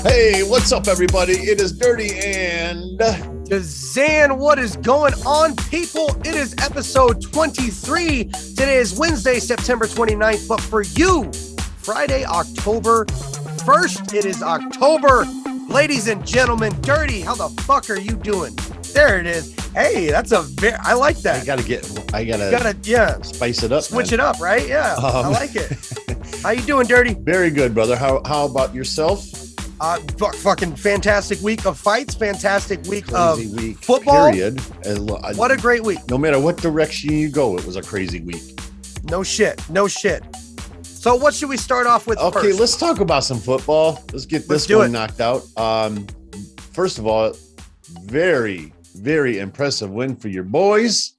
Hey, what's up, everybody? It is Dirty and DZAN. What is going on, people? It is episode 23. Today is Wednesday, September 29th, but for you, Friday, October 1st. It is October. Ladies and gentlemen, Dirty, how the fuck are you doing? There it is. Hey, that's I like that. I gotta spice it up. Switch it up, right? Yeah, I like it. How you doing, Dirty? Very good, brother. How about yourself? Fucking fantastic week of fights, fantastic week of football. Period. What a great week. No matter what direction you go, it was a crazy week. No shit. So what should we start off with first? Okay, let's talk about some football. Let's get this one knocked out. First of all, very, very impressive win for your boys.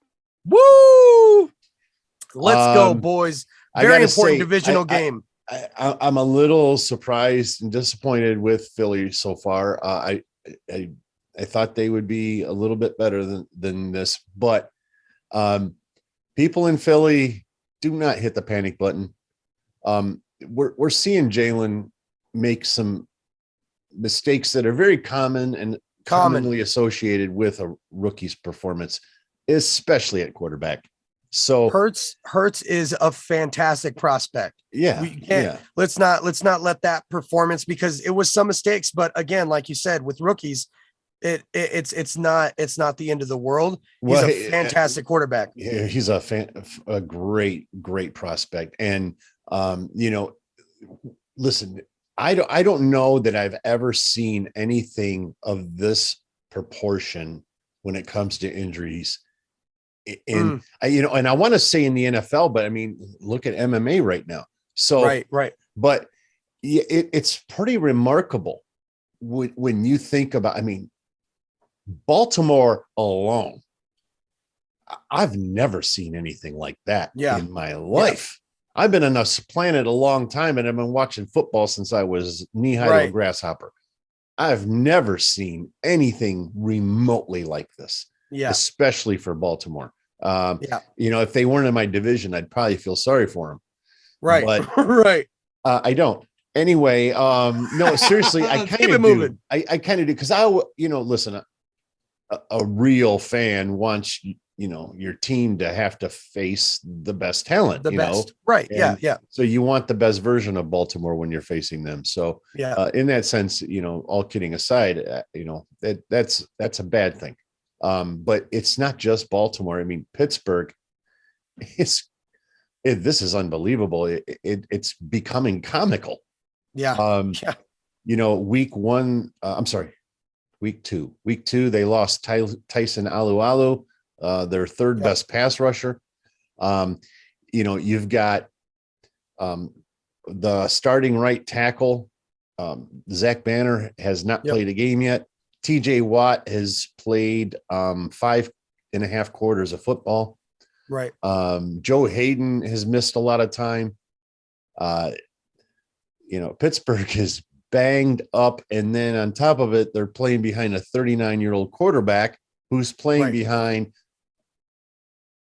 Woo! Let's go, boys. Very important divisional game. I'm a little surprised and disappointed with Philly so far. I thought they would be a little bit better than this, but people in Philly, do not hit the panic button. We're seeing Jalen make some mistakes that are very common and commonly associated with a rookie's performance, especially at quarterback. So Hurts is a fantastic prospect. Yeah. Let's not let that performance, because it was some mistakes, but again, like you said, with rookies, it's not the end of the world. He's a fantastic quarterback. Yeah, he's a great prospect. And listen, I don't know that I've ever seen anything of this proportion when it comes to injuries. And I want to say in the NFL, but I mean, look at MMA right now. So right. But it's pretty remarkable when you think about. I mean, Baltimore alone, I've never seen anything like that in my life. Yeah. I've been on this planet a long time, and I've been watching football since I was knee-high to a grasshopper. I've never seen anything remotely like this. Yeah, especially for Baltimore. If they weren't in my division, I'd probably feel sorry for them. Right, but right. I don't. Anyway, no, seriously, I kind of do. I kind of do, because listen, a real fan wants your team to have to face the best talent. The best, right? And yeah. So you want the best version of Baltimore when you're facing them. So in that sense, all kidding aside, that's a bad thing. But it's not just Baltimore. I mean, Pittsburgh this is unbelievable. It's becoming comical. Week two, they lost Tyson Alualu, their third best pass rusher. You've got the starting right tackle, Zach Banner, has not played a game yet. TJ Watt has played 5.5 quarters of football. Right. Joe Hayden has missed a lot of time. Pittsburgh is banged up, and then on top of it, they're playing behind a 39-year-old quarterback who's playing behind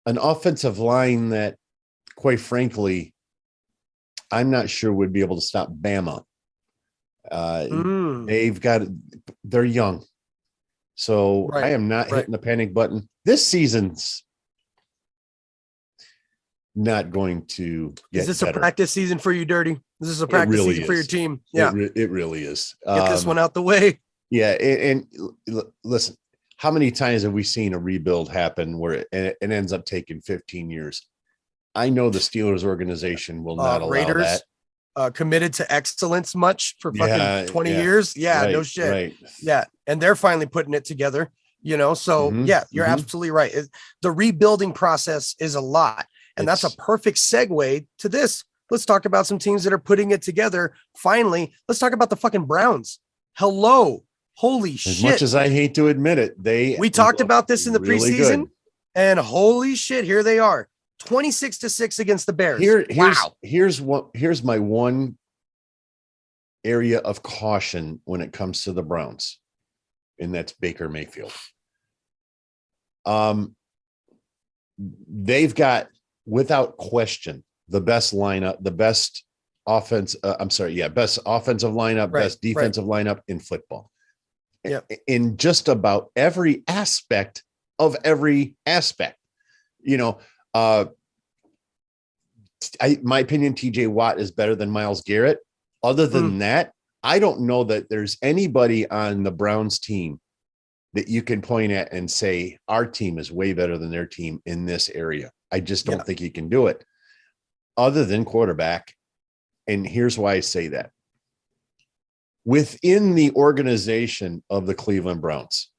an offensive line that, quite frankly, I'm not sure would be able to stop Bama. They're young. So I am not hitting the panic button. This season's not going to get Is this better. A practice season for you, Dirty? This is a practice season for your team. Yeah. It really is. Get this one out the way. Yeah. And listen, how many times have we seen a rebuild happen where it ends up taking 15 years? I know the Steelers organization will not allow Raiders, that. Committed to excellence much for fucking 20 years. Yeah, no shit. Right. Yeah. And they're finally putting it together, so you're absolutely right. The rebuilding process is a lot. And that's a perfect segue to this. Let's talk about some teams that are putting it together. Finally, let's talk about the fucking Browns. Hello. Holy shit. As much as I hate to admit it, we talked about this in the really preseason, good. And holy shit, here they are. 26-6 against the Bears. Here's my one area of caution when it comes to the Browns, and that's Baker Mayfield. They've got, without question, the best lineup, the best best offensive lineup, best defensive lineup in football. Yep. In just about every aspect of every aspect. My opinion, TJ Watt is better than Myles Garrett. Other than that, I don't know that there's anybody on the Browns team that you can point at and say, our team is way better than their team in this area. I just don't think you can do it other than quarterback. And here's why I say that. Within the organization of the Cleveland Browns,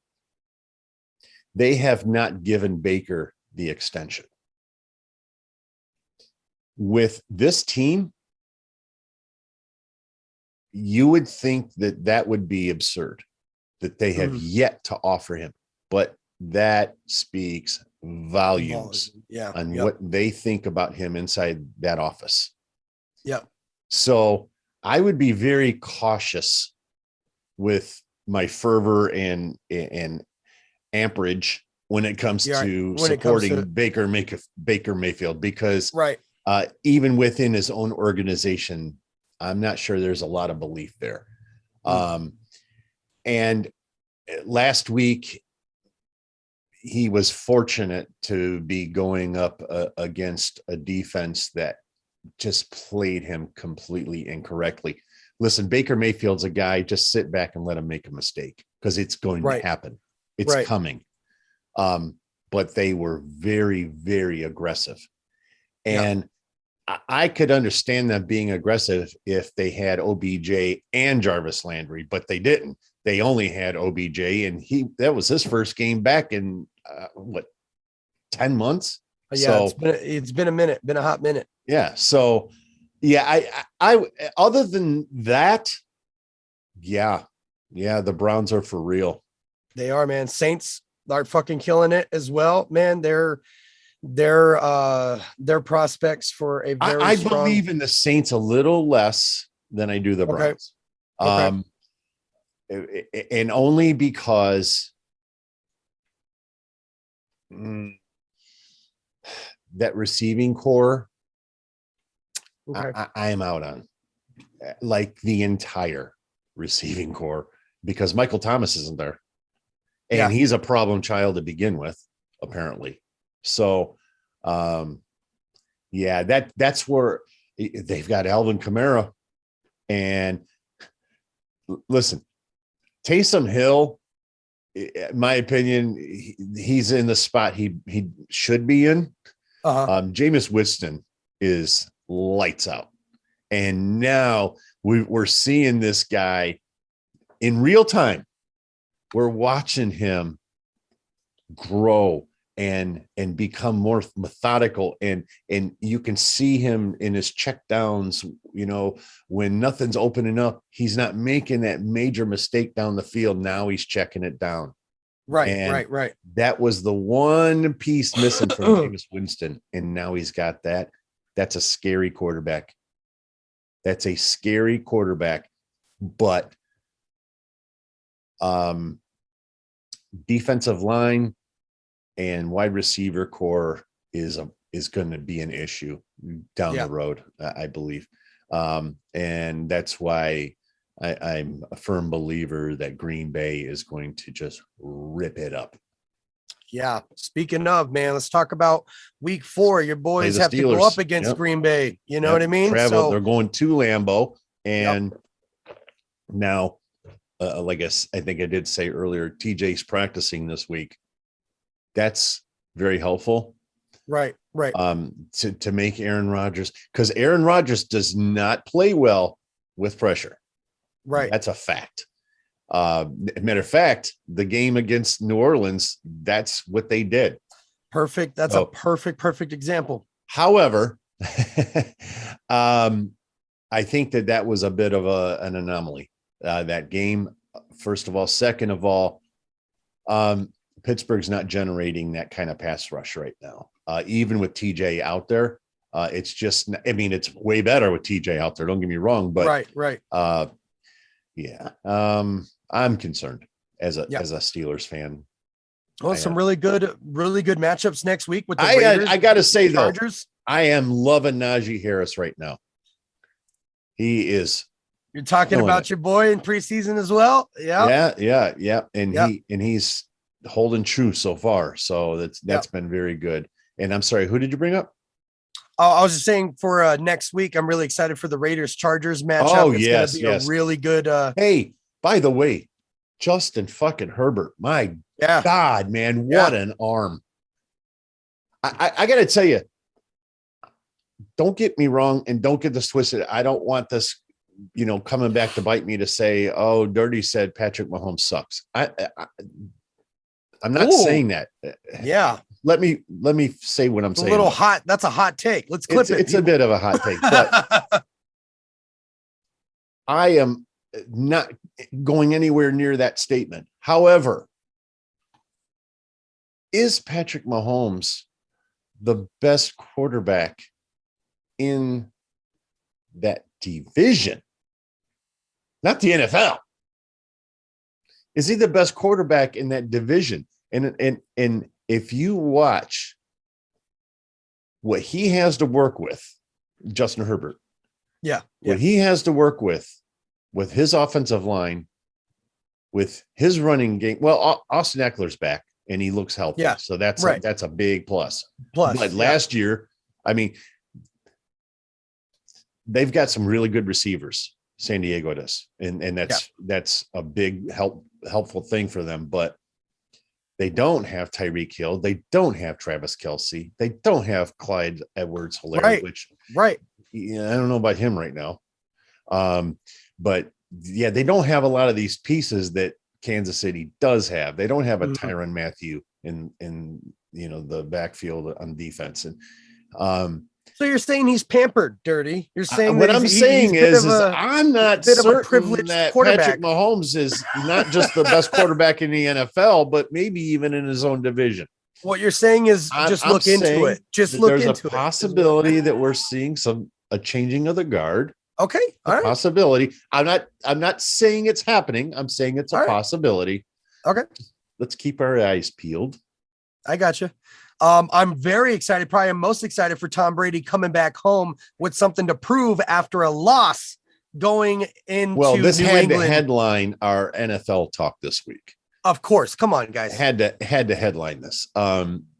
they have not given Baker the extension. With this team, you would think that that would be absurd, that they have yet to offer him. But that speaks volumes on what they think about him inside that office. Yep. So I would be very cautious with my fervor and amperage when it comes to supporting Baker Mayfield, because even within his own organization, I'm not sure there's a lot of belief there. And last week, he was fortunate to be going up against a defense that just played him completely incorrectly. Listen, Baker Mayfield's a guy, just sit back and let him make a mistake, because it's going to happen. It's coming. But they were very, very aggressive. And I could understand them being aggressive if they had OBJ and Jarvis Landry, but they didn't. They only had OBJ, and that was his first game back in 10 months. Yeah, so, it's been a minute, been a hot minute. Yeah. So I other than that, the Browns are for real. They are, man. Saints are fucking killing it as well, man. They're prospects for a very I believe in the Saints a little less than I do the Browns. And only because that receiving core, I am out on, like, the entire receiving core, because Michael Thomas isn't there, and he's a problem child to begin with, apparently. So, that's where they've got Alvin Kamara, and listen, Taysom Hill, in my opinion, he's in the spot he should be in. Jameis Winston is lights out, and now we're seeing this guy in real time. We're watching him grow and become more methodical, and you can see him in his check downs. When nothing's opening up, he's not making that major mistake down the field. Now he's checking it down. Right. That was the one piece missing from Jameis Winston, and now he's got that. That's a scary quarterback. But defensive line and wide receiver core is going to be an issue down the road, I believe. And that's why I'm a firm believer that Green Bay is going to just rip it up. Yeah. Speaking of, man, let's talk about week 4. Your boys have to go up against Green Bay. You know what I mean? They're going to Lambeau. And now, like I think I did say earlier, TJ's practicing this week. That's very helpful. Right. To make Aaron Rodgers, because Aaron Rodgers does not play well with pressure. Right. That's a fact. Matter of fact, the game against New Orleans, that's what they did. Perfect. That's a perfect example. However, I think that was a bit of an anomaly, that game, first of all. Second of all, Pittsburgh's not generating that kind of pass rush right now. Even with TJ out there, it's just, it's way better with TJ out there. Don't get me wrong, but right. I'm concerned as a Steelers fan. Well, some really good matchups next week with the Raiders. I got to say, Chargers. though, I am loving Najee Harris right now. He is. You're talking about your boy in preseason as well. Yeah. And Yep. he's holding true so far. So that's been very good. And I'm sorry, who did you bring up? Oh, I was just saying for next week, I'm really excited for the Raiders Chargers matchup. Oh, it's yes, gonna be a really good hey, by the way, Justin fucking Herbert. My God, man, what an arm. I gotta tell you, don't get me wrong and don't get this twisted. I don't want this, coming back to bite me to say, oh, Dirty said Patrick Mahomes sucks. I'm not saying that. Yeah. Let me say what I'm saying. A little hot. That's a hot take. Let's clip it. It's a bit of a hot take, but I am not going anywhere near that statement. However, is Patrick Mahomes the best quarterback in that division? Not the NFL. Is he the best quarterback in that division? And if you watch what he has to work with, Justin Herbert, what he has to work with his offensive line, with his running game. Well, Austin Eckler's back and he looks healthy. Yeah. So that's a big plus. But last year, I mean, they've got some really good receivers. San Diego does. And that's a big helpful thing for them. But they don't have Tyreek Hill. They don't have Travis Kelce. They don't have Clyde Edwards-Helaire, I don't know about him right now. But yeah, they don't have a lot of these pieces that Kansas City does have. They don't have a Tyrann Mathieu in the backfield on defense. And so you're saying he's pampered, Dirty. You're saying what I'm saying is I'm not certain that Patrick Mahomes is not just the best quarterback in the NFL, but maybe even in his own division. What you're saying is just look into it. Just look into it. There's a possibility that we're seeing a changing of the guard. Okay. All right. Possibility. I'm not saying it's happening. I'm saying it's a possibility. Okay. Let's keep our eyes peeled. I got you. I'm very excited. Probably I'm most excited for Tom Brady coming back home with something to prove after a loss going into this New had England. To headline our NFL talk this week. Of course. Come on, guys. Had to headline this.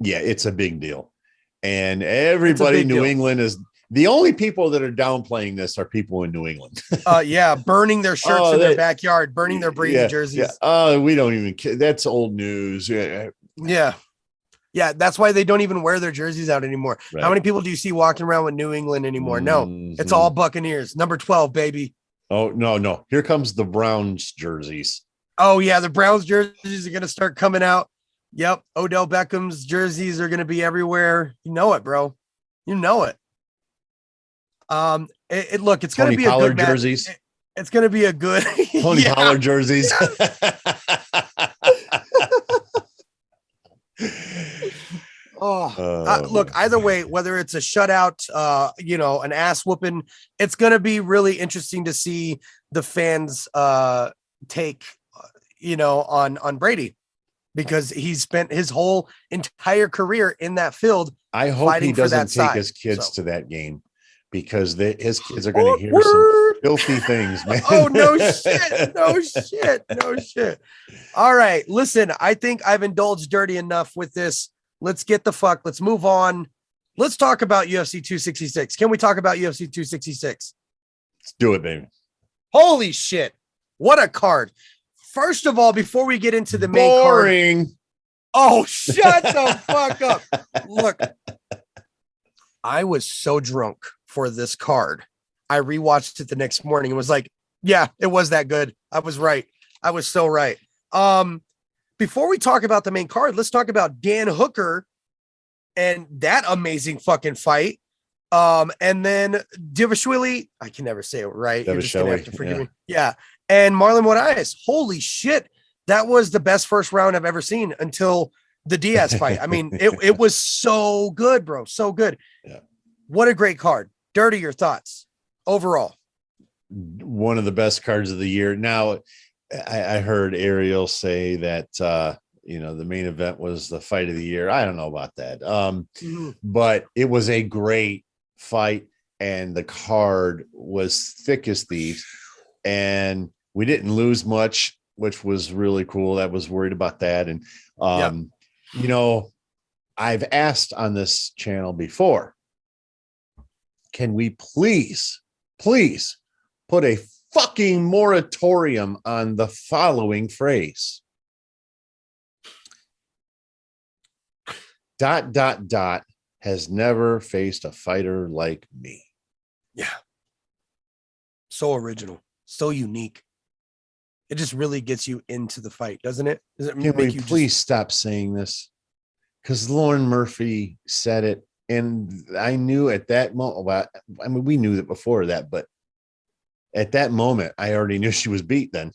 It's a big deal. And everybody in New England is the only people that are downplaying this are people in New England. Burning their shirts in their backyard, burning their Brady jerseys. We don't even care. That's old news. Yeah, that's why they don't even wear their jerseys out anymore. Right. How many people do you see walking around with New England anymore? No, it's all Buccaneers. Number 12, baby. Oh, no. Here comes the Browns jerseys. Oh, yeah, the Browns jerseys are going to start coming out. Yep, Odell Beckham's jerseys are going to be everywhere. You know it, bro. You know it. Look, it's going to be a good jerseys. It's going to be a good Tony Pollard jerseys. Look, either way, whether it's a shutout, an ass whooping, it's going to be really interesting to see the fans take, on Brady, because he's spent his whole entire career in that field. I hope he doesn't take his kids to that game, because his kids are going to hear some filthy things, man. Oh, no shit. All right. Listen, I think I've indulged Dirty enough with this. Let's let's move on. Let's talk about UFC 266. Can we talk about UFC 266? Let's do it, baby. Holy shit. What a card. First of all, before we get into the main card. Oh, shut the fuck up. Look, I was so drunk for this card. I rewatched it the next morning and was like, yeah, it was that good. I was right. I was so right. Before we talk about the main card, let's talk about Dan Hooker and that amazing fucking fight. And then Divashvili, I can never say it right. You're just gonna have to forgive me. Yeah. And Marlon Moraes. Holy shit. That was the best first round I've ever seen until the Diaz fight. I mean, it was so good, bro. So good. Yeah. What a great card. Dirty, your thoughts overall? One of the best cards of the year. Now, I heard Ariel say that, the main event was the fight of the year. I don't know about that. But it was a great fight. and the card was thick as thieves, and we didn't lose much, which was really cool. I was worried about that. And, you know, I've asked on this channel before, can we please put a fucking moratorium on the following phrase? ... has never faced a fighter like me. Yeah. So original, so unique. It just really gets you into the fight, doesn't it? Does it Can we please stop saying this? Because Lauren Murphy said it, and I knew at that moment. I mean, we knew that before that, but at that moment, I already knew she was beat. Then,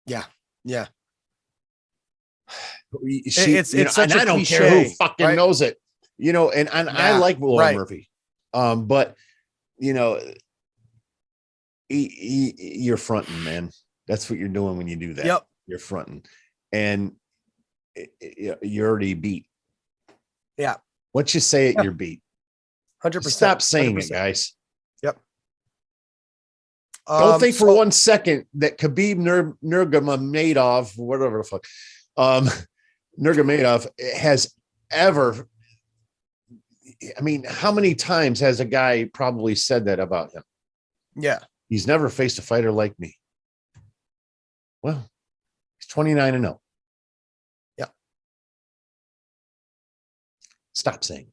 yeah. It's such and a I don't cliche, care who fucking right? knows it. And I like Lauren Murphy, but you're fronting, man. That's what you're doing when you do that. Yep. You're fronting, and you're already beat. Yeah. Once you say it, you're beat. 100%. Stop saying 100%. it, guys. Yep. Don't think for 1 second that Khabib Nurmagomedov, whatever the fuck, Nurmagomedov has ever. I mean, how many times has a guy probably said that about him? Yeah. He's never faced a fighter like me. Well, he's 29-0. Yeah. Stop saying.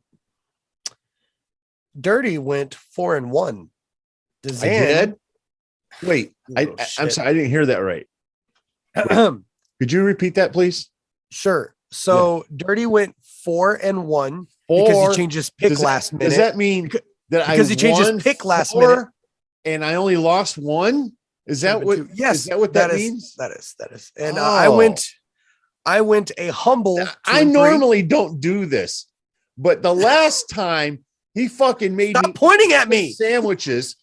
Dirty went 4-1. DZAN, I did. Wait, I'm sorry, I didn't hear that right. Could you repeat that, please? Sure. So Dirty went 4-1 because he changed his pick last minute. Does that mean that because he changed his pick last minute and I only lost one? Is that what? Yes. Is that what that means? That is. And I went a humble. I normally don't do this, but the last time he fucking made me pointing at me sandwiches,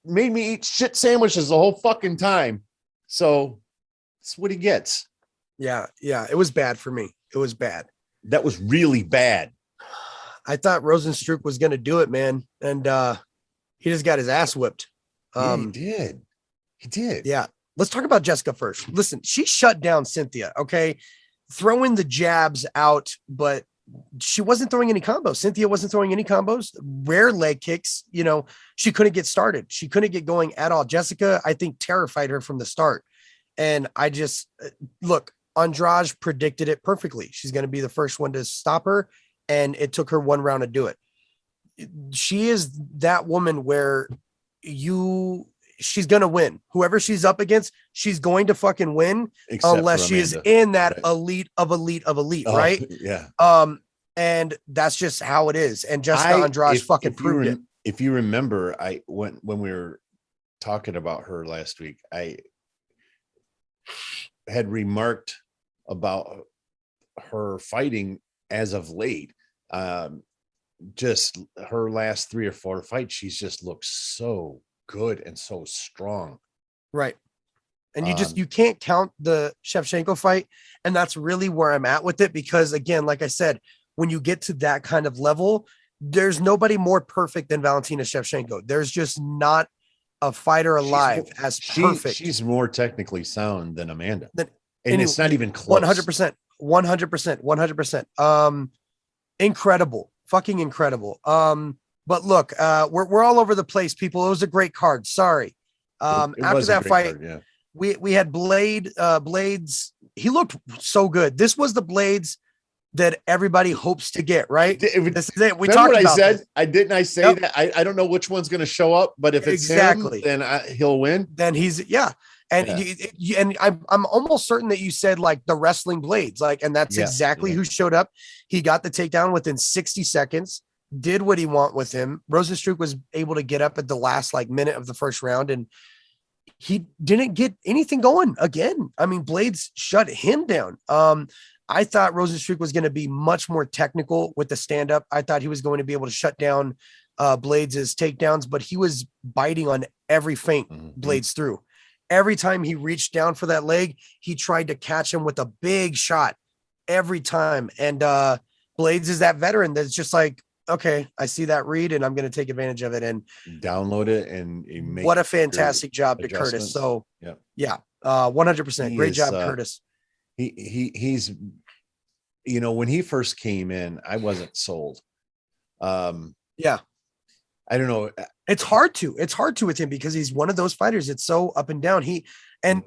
made me eat shit sandwiches the whole fucking time. So that's what he gets. Yeah. It was bad for me. It was bad. That was really bad. I thought Rosenstruck was going to do it, man. And he just got his ass whipped. He did. Yeah. Let's talk about Jessica first. Listen, she shut down Cynthia. Okay. Throwing the jabs out, but she wasn't throwing any combos. Cynthia wasn't throwing any combos, rare leg kicks. She couldn't get started. She couldn't get going at all. Jessica, I think, terrified her from the start. And I just look, Andrade predicted it perfectly. She's going to be the first one to stop her. And it took her 1 round to do it. She is that woman where she's going to win. Whoever she's up against, she's going to fucking win. Except unless she is in that elite of elite, right? Yeah. And that's just how it is. And Jessica Andrade fucking proved it. If you remember, when we were talking about her last week, I had remarked about her fighting as of late. Just her last 3 or 4 fights, she's just looked so good and so strong. Right. And you can't count the Shevchenko fight. And that's really where I'm at with it. Because again, like I said, when you get to that kind of level, there's nobody more perfect than Valentina Shevchenko. There's just not a fighter alive as perfect. She's more technically sound than Amanda. And it's not even close. 100%. Incredible. Fucking incredible. But look, we're all over the place, people. It was a great card. Sorry. After that fight, we had Blades. He looked so good. This was the Blades that everybody hopes to get, right? This is it. We talked about I said. this. I say that. I don't know which one's going to show up, but if it's him, then he'll win. Then he's and I'm almost certain that you said like the wrestling Blades, and that's exactly who showed up. He got the takedown within 60 seconds, did what he want with him. Rosenstruck was able to get up at the last minute of the first round, and he didn't get anything going again. I mean, Blades shut him down. I thought Rosenstruck was going to be much more technical with the stand-up. I thought he was going to be able to shut down Blades' takedowns, but he was biting on every feint Blades threw. Every time he reached down for that leg, he tried to catch him with a big shot every time. And Blades is that veteran that's just like, okay, I see that read and I'm going to take advantage of it. And download it and you make what a fantastic job to Curtis. adjustments. So yeah, 100%. He Great is, job, Curtis. he's, when he first came in, I wasn't sold. Yeah. I don't know. It's hard to with him because he's one of those fighters. It's so up and down. He could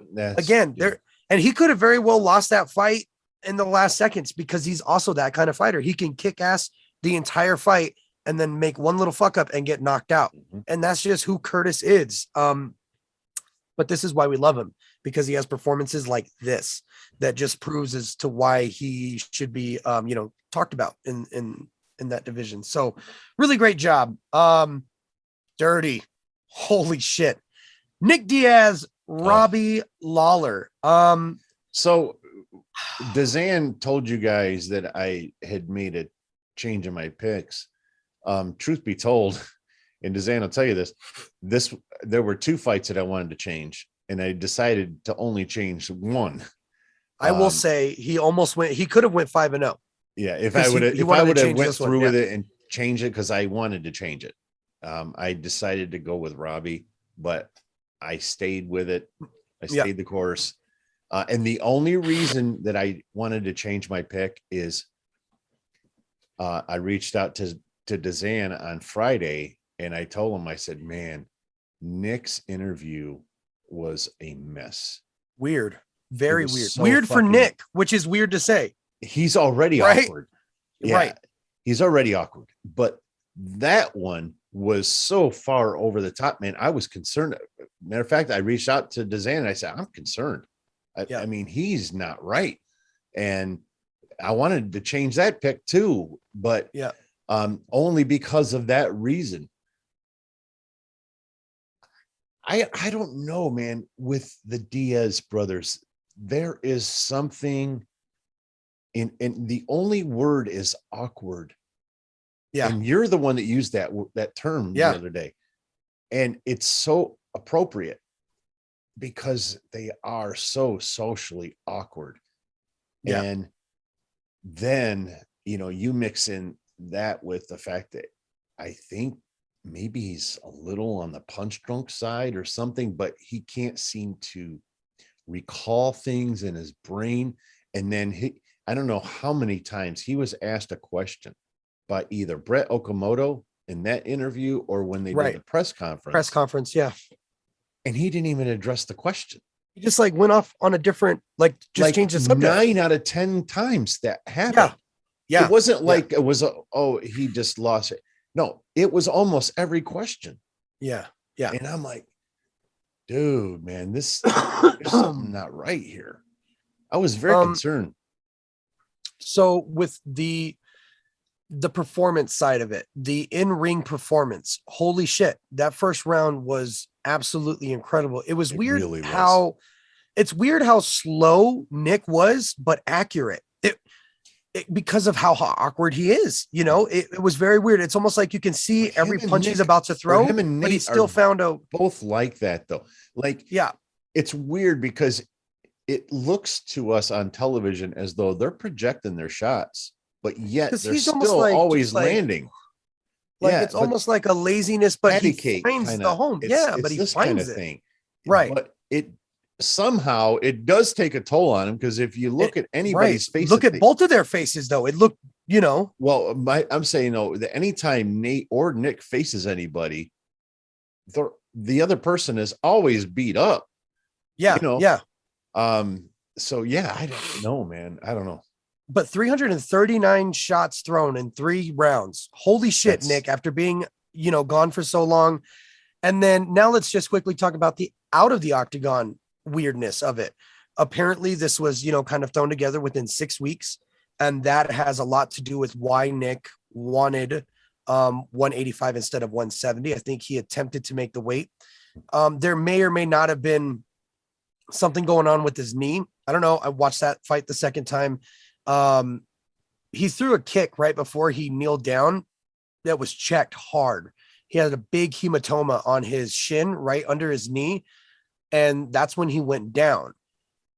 have very well lost that fight in the last seconds because he's also that kind of fighter. He can kick ass the entire fight and then make one little fuck up and get knocked out. Mm-hmm. And that's just who Curtis is. But this is why we love him, because he has performances like this that just proves as to why he should be, talked about in that division. So really great job. Dirty. Holy shit. Nick Diaz, Robbie Lawler. So DZAN told you guys that I had made a change in my picks. Truth be told, and DZAN will tell you this, there were 2 fights that I wanted to change, and I decided to only change one. I will say he could have went 5-0. Yeah, if I would have went through with it and changed it, because I wanted to change it. I decided to go with Robbie, but I stayed with it. I stayed the course. And the only reason that I wanted to change my pick is I reached out to DZAN on Friday, and I told him, I said, man, Nick's interview was a mess. Weird. Very weird. So weird for Nick, which is weird to say. He's already awkward. Yeah, right. He's already awkward. But that one was so far over the top, man. I was concerned. Matter of fact, I reached out to DZAN and I said, I'm concerned. I mean, he's not right. And I wanted to change that pick too, but only because of that reason. I don't know, man, with the Diaz brothers, there is something in the only word is awkward. Yeah. And you're the one that used that term the other day. And it's so appropriate because they are so socially awkward. Yeah. And then, you mix in that with the fact that I think maybe he's a little on the punch drunk side or something, but he can't seem to recall things in his brain. And then I don't know how many times he was asked a question by either Brett Okamoto in that interview or when they did the press conference. Yeah. And he didn't even address the question. He just went off on a different, changed the subject. 9 out of 10 times that happened. Yeah. It wasn't like it was, he just lost it. No, it was almost every question. Yeah. Yeah. And I'm like, dude, man, there's something not right here. I was very concerned. So with the performance side of it, the in-ring performance, holy shit, that first round was absolutely incredible. It was weird it's weird how slow Nick was, but accurate. Because of how awkward he is, it was very weird. It's almost like you can see every punch he's about to throw, but he still found both like that though. It's weird because it looks to us on television as though they're projecting their shots, but yet they're still always landing. It's almost like a laziness, but he finds the home. But he finds it. Thing. Right. But it somehow it does take a toll on him, because if you look at anybody's face, look at both of their faces though. It looked, well, I'm saying that anytime Nate or Nick faces anybody, the other person is always beat up. Yeah. So I don't know, man. I don't know. But 339 shots thrown in 3 rounds. Holy shit, Nick, after being, gone for so long. And then now let's just quickly talk about the out of the octagon weirdness of it. Apparently this was, kind of thrown together within 6 weeks. And that has a lot to do with why Nick wanted 185 instead of 170. I think he attempted to make the weight. There may or may not have been something going on with his knee. I don't know. I watched that fight the second time. He threw a kick right before he kneeled down that was checked hard. He had a big hematoma on his shin right under his knee. And that's when he went down.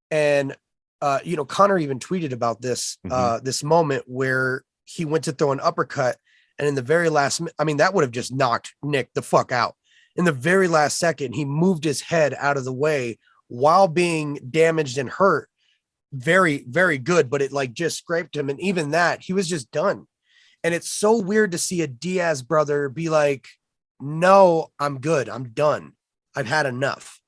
And, Connor even tweeted about this, this moment where he went to throw an uppercut And in the very last, I mean, that would have just knocked Nick the fuck out. In the very last second, he moved his head out of the way while being damaged and hurt. Very, very good, but it like just scraped him. And even that, he was just done. And it's so weird to see a Diaz brother be like, no, I'm good. I'm done. I've had enough.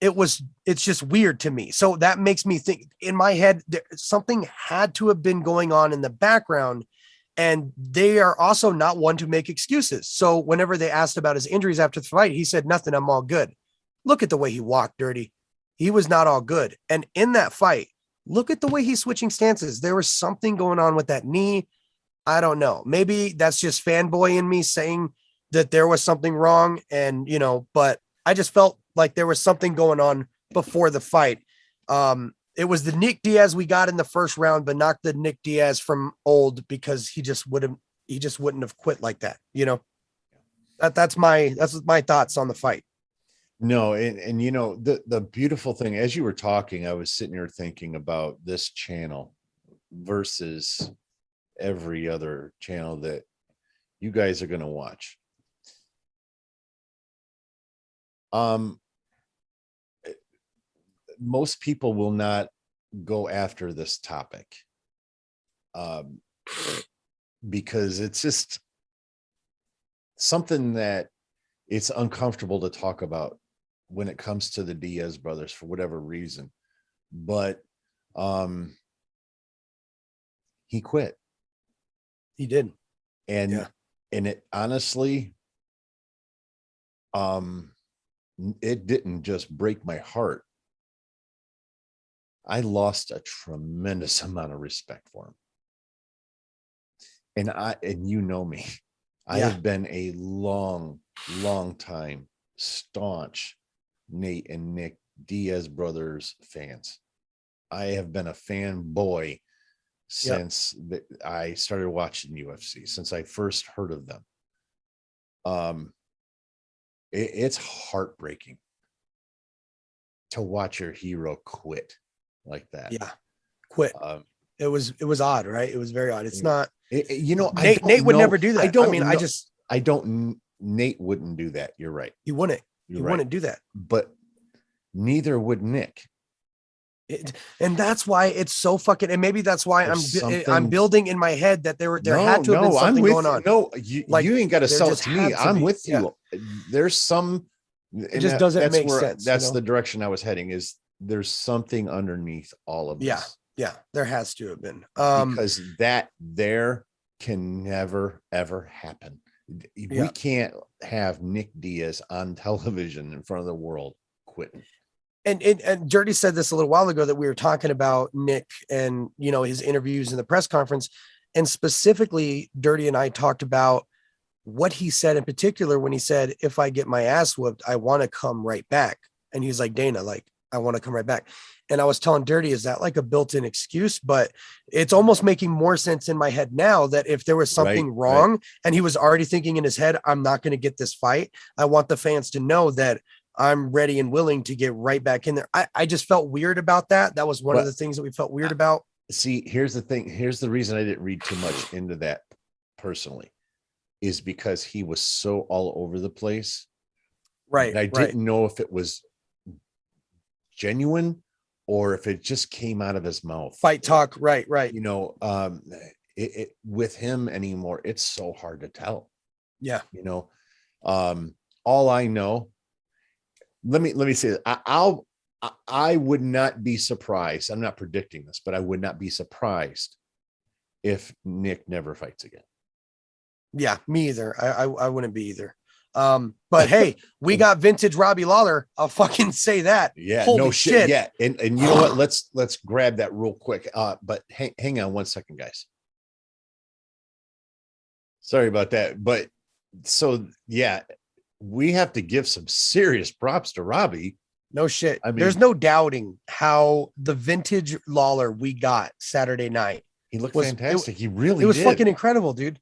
It's just weird to me. So that makes me think in my head, something had to have been going on in the background. And they are also not one to make excuses. So whenever they asked about his injuries after the fight, he said, nothing, I'm all good. Look at the way he walked, Dirty. He was not all good. And in that fight, look at the way he's switching stances. There was something going on with that knee. I don't know. Maybe that's just fanboy in me saying that there was something wrong. And, but I just felt like there was something going on before the fight. It was the Nick Diaz we got in the first round, but not the Nick Diaz from old, because he just wouldn't have quit like that. That's my thoughts on the fight. No. And the beautiful thing, as you were talking, I was sitting here thinking about this channel versus every other channel that you guys are going to watch. Most people will not go after this topic because it's just something that it's uncomfortable to talk about when it comes to the Diaz brothers for whatever reason. But he quit. He did. And it honestly, it didn't just break my heart. I lost a tremendous amount of respect for him. And you know me, I have been a long time staunch Nate and Nick Diaz brothers fans. I have been a fanboy since I started watching UFC, since I first heard of them. It's heartbreaking to watch your hero quit like that. Quit. It was odd, right? It was very odd. It's not, Nate would never do that. Nate wouldn't do that. You're right. He wouldn't. Wouldn't do that. But neither would Nick. And that's why it's so fucking, and maybe that's why I'm building in my head that there had to have been something going on. No, you ain't got to sell it to me. I'm with you. There's some, it just doesn't make sense. That's the direction I was heading, is there's something underneath all of this. Yeah, there has to have been. Because that there can never, ever happen. We can't have Nick Diaz on television in front of the world quitting. And Dirty said this a little while ago, that we were talking about Nick and, his interviews in the press conference. And specifically, Dirty and I talked about what he said in particular when he said, if I get my ass whooped, I want to come right back. And he's like, Dana, like, I want to come right back. And I was telling Dirty, is that like a built-in excuse? But it's almost making more sense in my head now that if there was something wrong and he was already thinking in his head, I'm not going to get this fight, I want the fans to know that I'm ready and willing to get right back in there. I just felt weird about that. That was one of the things that we felt weird about. See, here's the thing. Here's the reason I didn't read too much into that personally, is because he was so all over the place. Right. I didn't know if it was genuine or if it just came out of his mouth. Fight talk. Right. With him anymore, it's so hard to tell. Yeah. All I know, let me say that I would not be surprised. I'm not predicting this, but I would not be surprised if Nick never fights again. Yeah, me either. I wouldn't be either. But hey, we got vintage Robbie Lawler. I'll fucking say that. Yeah, holy no shit. Yeah, and you know what? Let's grab that real quick. But hang on one second, guys. Sorry about that. But so yeah, we have to give some serious props to Robbie. No shit. I mean, there's no doubting how the vintage Lawler we got Saturday night. He looked fantastic. He really was did. Fucking incredible, dude.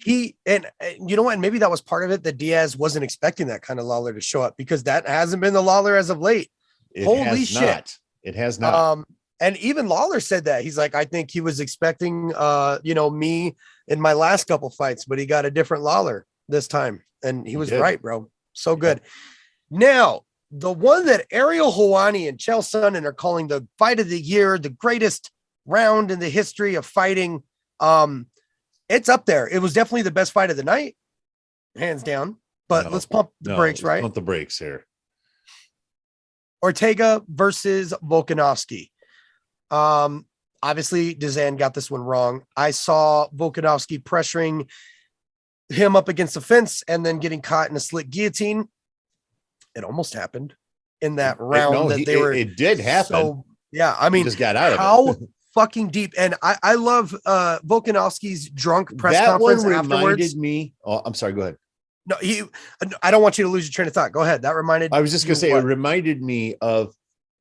He and you know what? And maybe that was part of it that Diaz wasn't expecting that kind of Lawler to show up, because that hasn't been the Lawler as of late. Holy shit. It has not. And even Lawler said that. He's like, I think he was expecting me in my last couple fights, but he got a different Lawler this time. And he was right, bro. So good. Now, the one that Ariel Helwani and Chael Sonnen are calling the fight of the year, the greatest round in the history of fighting. It's up there. It was definitely the best fight of the night, hands down. But let's pump the brakes, right? Pump the brakes here. Ortega versus Volkanovsky. Obviously, DZAN got this one wrong. I saw Volkanovsky pressuring him up against the fence and then getting caught in a slick guillotine. It almost happened in that round. It did happen. So, yeah, I mean, he just got out of how it. Fucking deep. And I love Volkanovsky's drunk press that conference one reminded afterwards. Me. Oh, I'm sorry. Go ahead. No, I don't want you to lose your train of thought. Go ahead. That reminded. I was just gonna say it reminded me of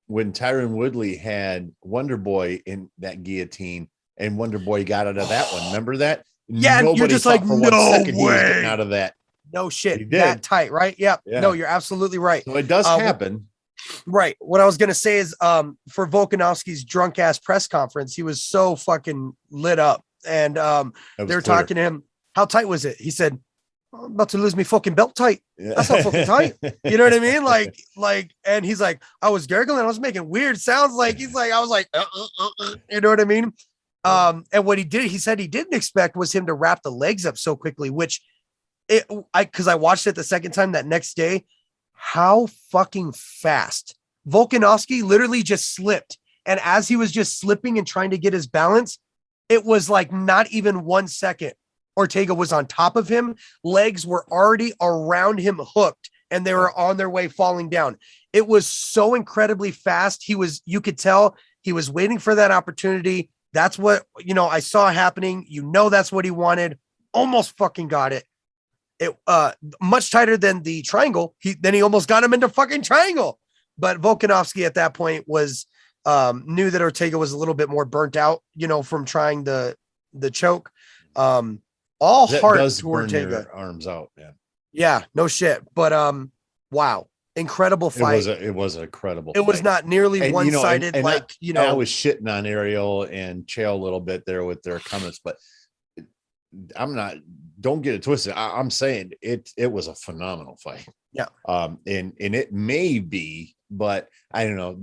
when Tyron Woodley had Wonder Boy in that guillotine, and Wonder Boy got out of that one. Remember that? Yeah, and you're just like, no way. He was getting out of that. No shit. That tight, right? Yep. Yeah. No, you're absolutely right. So it does happen. Right. What I was gonna say is, for Volkanovsky's drunk ass press conference, he was so fucking lit up, and they're talking to him. How tight was it? He said, I'm about to lose me fucking belt tight. That's not fucking tight. You know what I mean? Like, and he's like, I was gurgling. I was making weird sounds. Like, he's like, I was like, you know what I mean? And what he said he didn't expect was him to wrap the legs up so quickly, which because I watched it the second time that next day, how fucking fast Volkanovsky literally just slipped. And as he was just slipping and trying to get his balance, it was like not even 1 second. Ortega was on top of him. Legs were already around him hooked and they were on their way falling down. It was so incredibly fast. You could tell he was waiting for that opportunity. That's what, I saw happening. That's what he wanted. Almost fucking got it. It much tighter than the triangle. Then he almost got him into fucking triangle. But Volkanovsky at that point was knew that Ortega was a little bit more burnt out, from trying the choke. All heart to Ortega. Arms out, man. Yeah, no shit. But wow, incredible fight. It was incredible. It was not nearly one-sided. I was shitting on Ariel and Chael a little bit there with their comments, but I'm not. Don't get it twisted. I'm saying it was a phenomenal fight. Yeah. And it may be, but I don't know.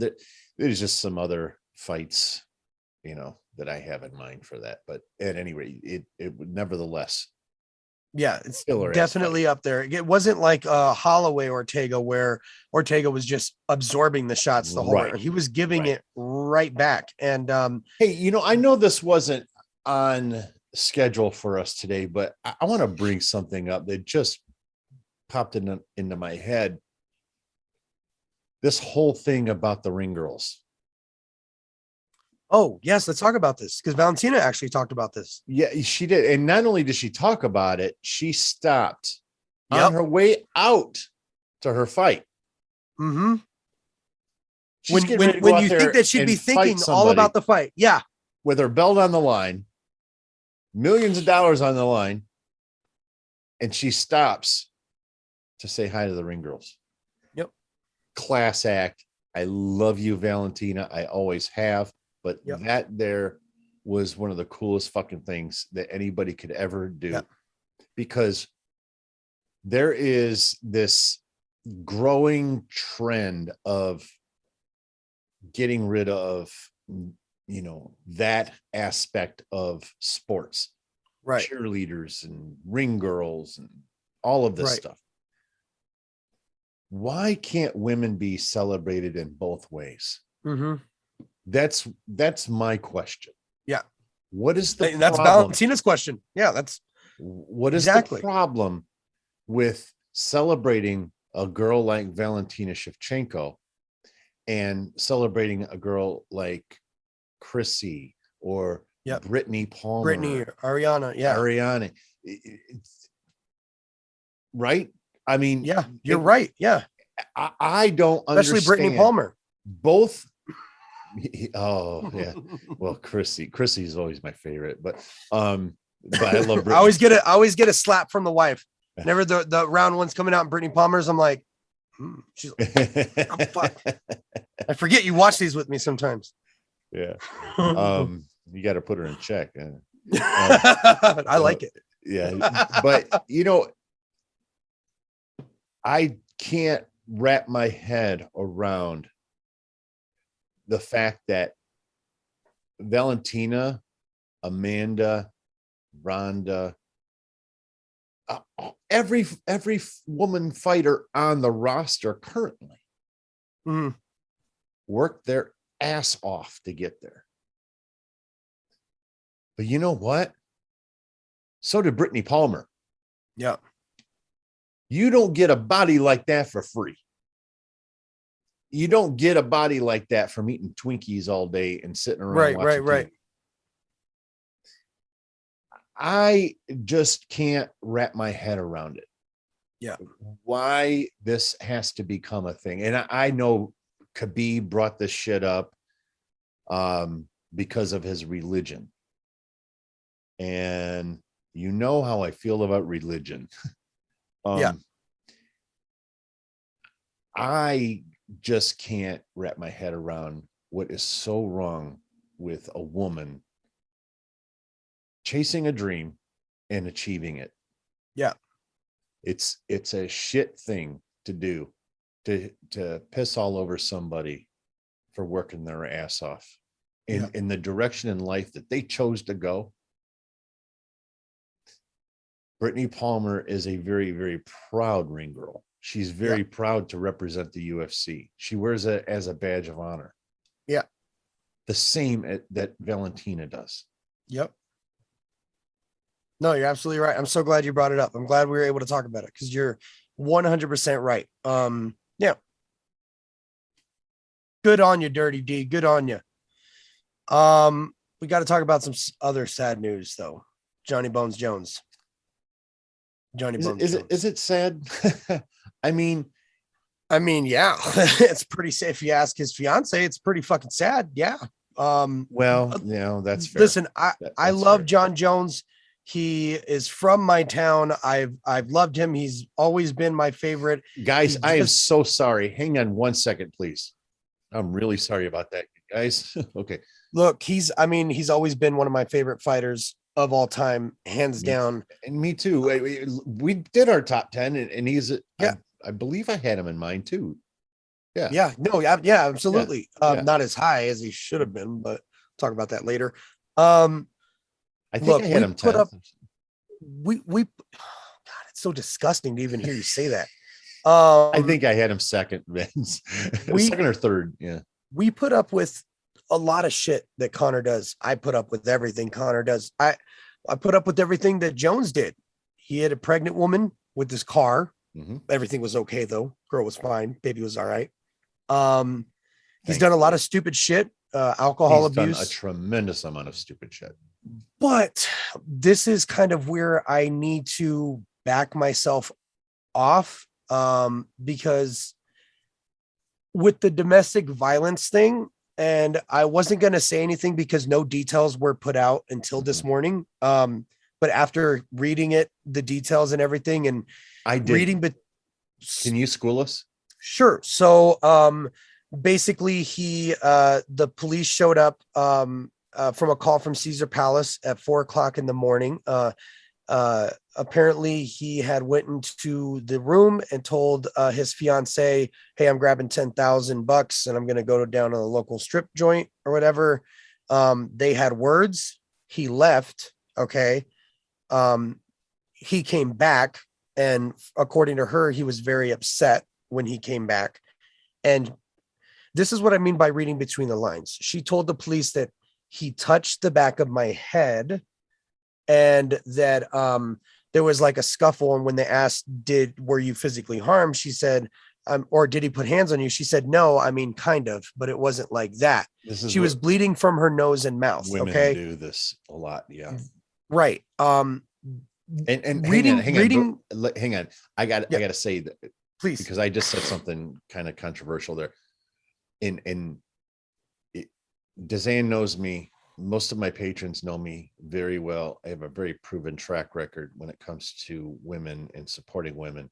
There's just some other fights, that I have in mind for that. But at any rate, it would nevertheless. Yeah, it's definitely up there. It wasn't like Holloway Ortega, where Ortega was just absorbing the shots the whole way. He was giving it right back. And hey, I know this wasn't on schedule for us today, but I want to bring something up that just popped into my head. This whole thing about the ring girls. Oh, yes, let's talk about this, because Valentina actually talked about this. Yeah, she did. And not only did she talk about it, she stopped on her way out to her fight. Mm-hmm. When you think that she'd be thinking all about the fight. Yeah. With her belt on the line, millions of dollars on the line, and she stops to say hi to the ring girls. Yep. Class act. I love you, Valentina. I always have. But that there was one of the coolest fucking things that anybody could ever do, because there is this growing trend of getting rid of, that aspect of sports, right? Cheerleaders and ring girls and all of this stuff. Why can't women be celebrated in both ways? Mm-hmm. That's my question. Yeah. What is the that's problem? Valentina's question. Yeah, what is the problem with celebrating a girl like Valentina Shevchenko and celebrating a girl like Chrissy or Brittany Palmer, Ariana, Ariana, right? I mean, you're right. Yeah, I don't understand. Especially Brittany Palmer. Both. Oh yeah, well, Chrissy's always my favorite, but I love Brittany. I always get a slap from the wife. Whenever the round one's coming out and Brittany Palmer's, I'm like, she's like, oh, fuck. I forget you watch these with me sometimes. Yeah. You got to put her in check. I like it. Yeah. But, you know, I can't wrap my head around the fact that Valentina, Amanda, Rhonda, every woman fighter on the roster currently worked their ass off to get there. But you know what? So did Brittany Palmer. Yeah. You don't get a body like that for free. You don't get a body like that from eating Twinkies all day and sitting around watching TV. I just can't wrap my head around it. Yeah. Why this has to become a thing. And I know Khabib brought this shit up because of his religion. And you know how I feel about religion. Yeah. I just can't wrap my head around what is so wrong with a woman chasing a dream and achieving it. Yeah. It's a shit thing to do, to piss all over somebody for working their ass off in the direction in life that they chose to go. Brittany Palmer is a very, very proud ring girl. She's very proud to represent the UFC. She wears it as a badge of honor. Yeah. The same that Valentina does. Yep. No, you're absolutely right. I'm so glad you brought it up. I'm glad we were able to talk about it because you're 100% right. Yeah. Good on you, Dirty D. Good on you. We got to talk about some other sad news though. Johnny Bones Jones. Is it sad? I mean, yeah, it's pretty sad. If you ask his fiance, it's pretty fucking sad. Yeah. Well, you know, that's fair. Listen, I love fair. John Jones. He is from my town. I've loved him. He's always been my favorite. Guys, I am so sorry. Hang on 1 second, please. I'm really sorry about that, guys. Okay. Look, he's always been one of my favorite fighters of all time, hands down. And me too. We did our top 10 and he's I believe I had him in mind too. Yeah. No, yeah, absolutely. Not as high as he should have been, but talk about that later. I think I had him 10th. God, it's so disgusting to even hear you say that. I think I had him second, second or third. Yeah. We put up with a lot of shit that Connor does. I put up with everything Connor does. I put up with everything that Jones did. He had a pregnant woman with his car. Mm-hmm. Everything was okay though. Girl was fine. Baby was all right. He's done a lot of stupid shit. Alcohol abuse. Done a tremendous amount of stupid shit. But this is kind of where I need to back myself off, because with the domestic violence thing, and I wasn't going to say anything because no details were put out until this morning. But after reading it, the details and everything, and I did reading, but can you school us? Sure. So, basically the police showed up, from a call from Caesar Palace at 4:00 in the morning. Apparently he had went into the room and told his fiance, "Hey, I'm grabbing $10,000 and I'm going to go down to the local strip joint or whatever." They had words. He left. Okay. He came back, and according to her, he was very upset when he came back. And this is what I mean by reading between the lines. She told the police that he touched the back of my head, and that there was like a scuffle. And when they asked, were you physically harmed? She said, or did he put hands on you? She said, no, I mean, kind of, but it wasn't like that. She was bleeding from her nose and mouth. Women do this a lot. Yeah. Right. And hang on. I got to say that, please, because I just said something kind of controversial there. DZAN knows me. Most of my patrons know me very well. I have a very proven track record when it comes to women and supporting women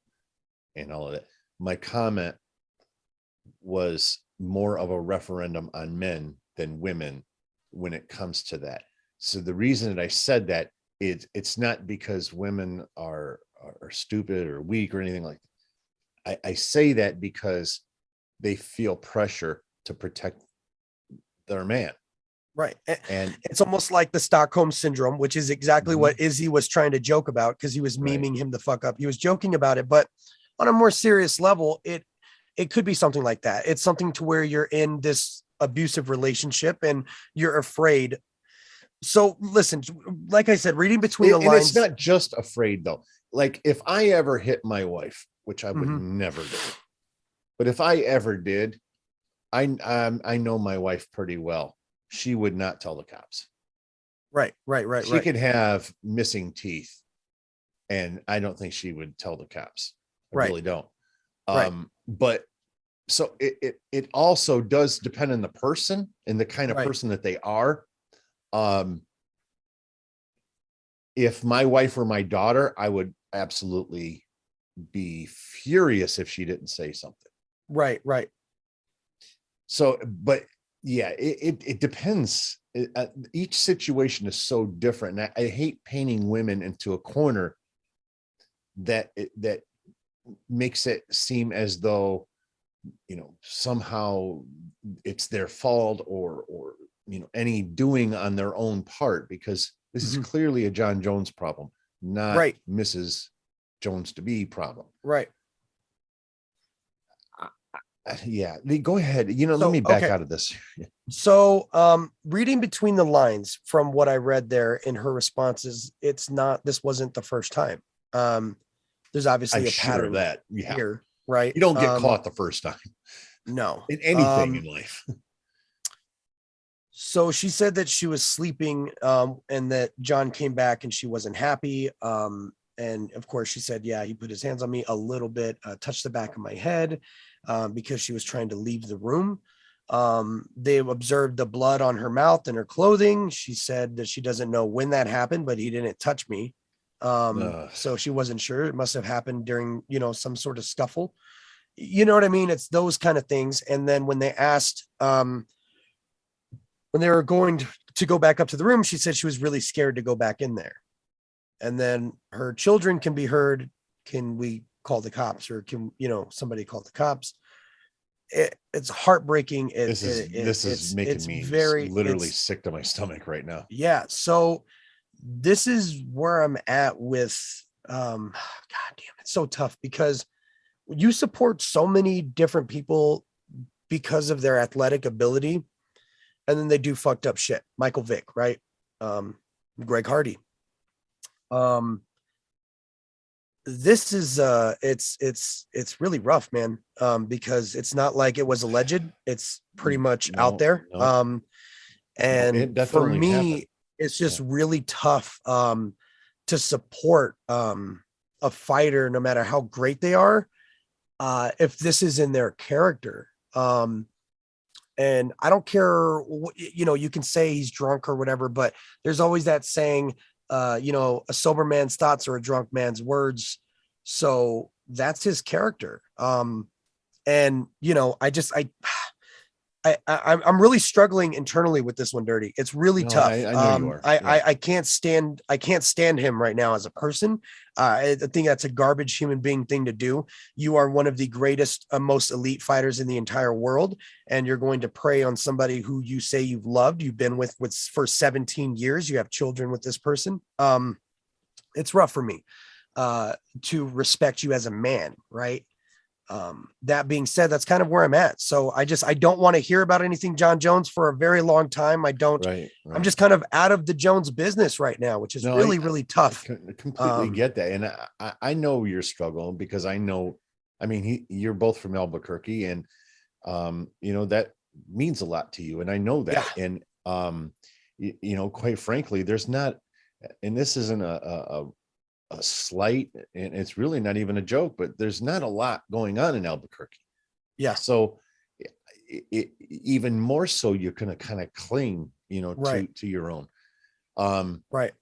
and all of that. My comment was more of a referendum on men than women when it comes to that. So the reason that I said that is it's not because women are stupid or weak or anything like that. I say that because they feel pressure to protect their man. Right. And It's almost like the Stockholm syndrome, which is exactly what Izzy was trying to joke about, because he was memeing him the fuck up. He was joking about it, but on a more serious level, it could be something like that. It's something to where you're in this abusive relationship and you're afraid. So listen, like I said, reading between the and lines. it's not just afraid though. Like if I ever hit my wife, which I would never do, but if I ever did, I know my wife pretty well. She would not tell the cops. Right. She could have missing teeth, and I don't think she would tell the cops. I really don't. But so it also does depend on the person and the kind of person that they are. If my wife or my daughter, I would absolutely be furious if she didn't say something. Right. So, but yeah, it depends. Each situation is so different. And I hate painting women into a corner that makes it seem as though, somehow it's their fault or, any doing on their own part, because this is clearly a John Jones problem, not Mrs. Jones to be problem. Right. Yeah, go ahead. Let me back out of this. So, reading between the lines from what I read there in her responses, this wasn't the first time. There's obviously a pattern of that. Yeah. Here, right? You don't get caught the first time. No. In anything in life. So she said that she was sleeping, and that John came back and she wasn't happy. And of course she said, yeah, he put his hands on me a little bit, touched the back of my head, because she was trying to leave the room. They observed the blood on her mouth and her clothing. She said that she doesn't know when that happened, but he didn't touch me. So she wasn't sure. It must have happened during, some sort of scuffle. You know what I mean? It's those kind of things. And then when they asked, when they were going to go back up to the room, she said she was really scared to go back in there. And then her children can be heard. Can we call the cops, or can, somebody call the cops? It's heartbreaking. This is making me literally sick to my stomach right now. Yeah. So this is where I'm at with, God damn, it's so tough, because you support so many different people because of their athletic ability, and then they do fucked up shit. Michael Vick, right? Greg Hardy. This is it's really rough, man. Because it's not like it was alleged. It's pretty much out there. And for me, happened. It's just really tough to support a fighter, no matter how great they are, if this is in their character. And I don't care, you can say he's drunk or whatever, but there's always that saying, a sober man's thoughts are a drunk man's words. So that's his character. And I'm really struggling internally with this one, Dirty. It's really tough. I know you are. I can't stand him right now as a person. I think that's a garbage human being thing to do. You are one of the greatest, most elite fighters in the entire world, and you're going to prey on somebody who you say you've loved, you've been with for 17 years. You have children with this person. It's rough for me to respect you as a man, right? That being said, that's kind of where I'm at. So I don't want to hear about anything John Jones for a very long time. I don't, I'm just kind of out of the Jones business right now, which is really tough. I completely get that. And I know you're struggling, because you're both from Albuquerque, and, that means a lot to you. And I know that. Yeah. And, quite frankly, there's not, and this isn't a slight, and it's really not even a joke, but there's not a lot going on in Albuquerque. Yeah. So even more so, you're going to kind of cling, to your own. Right.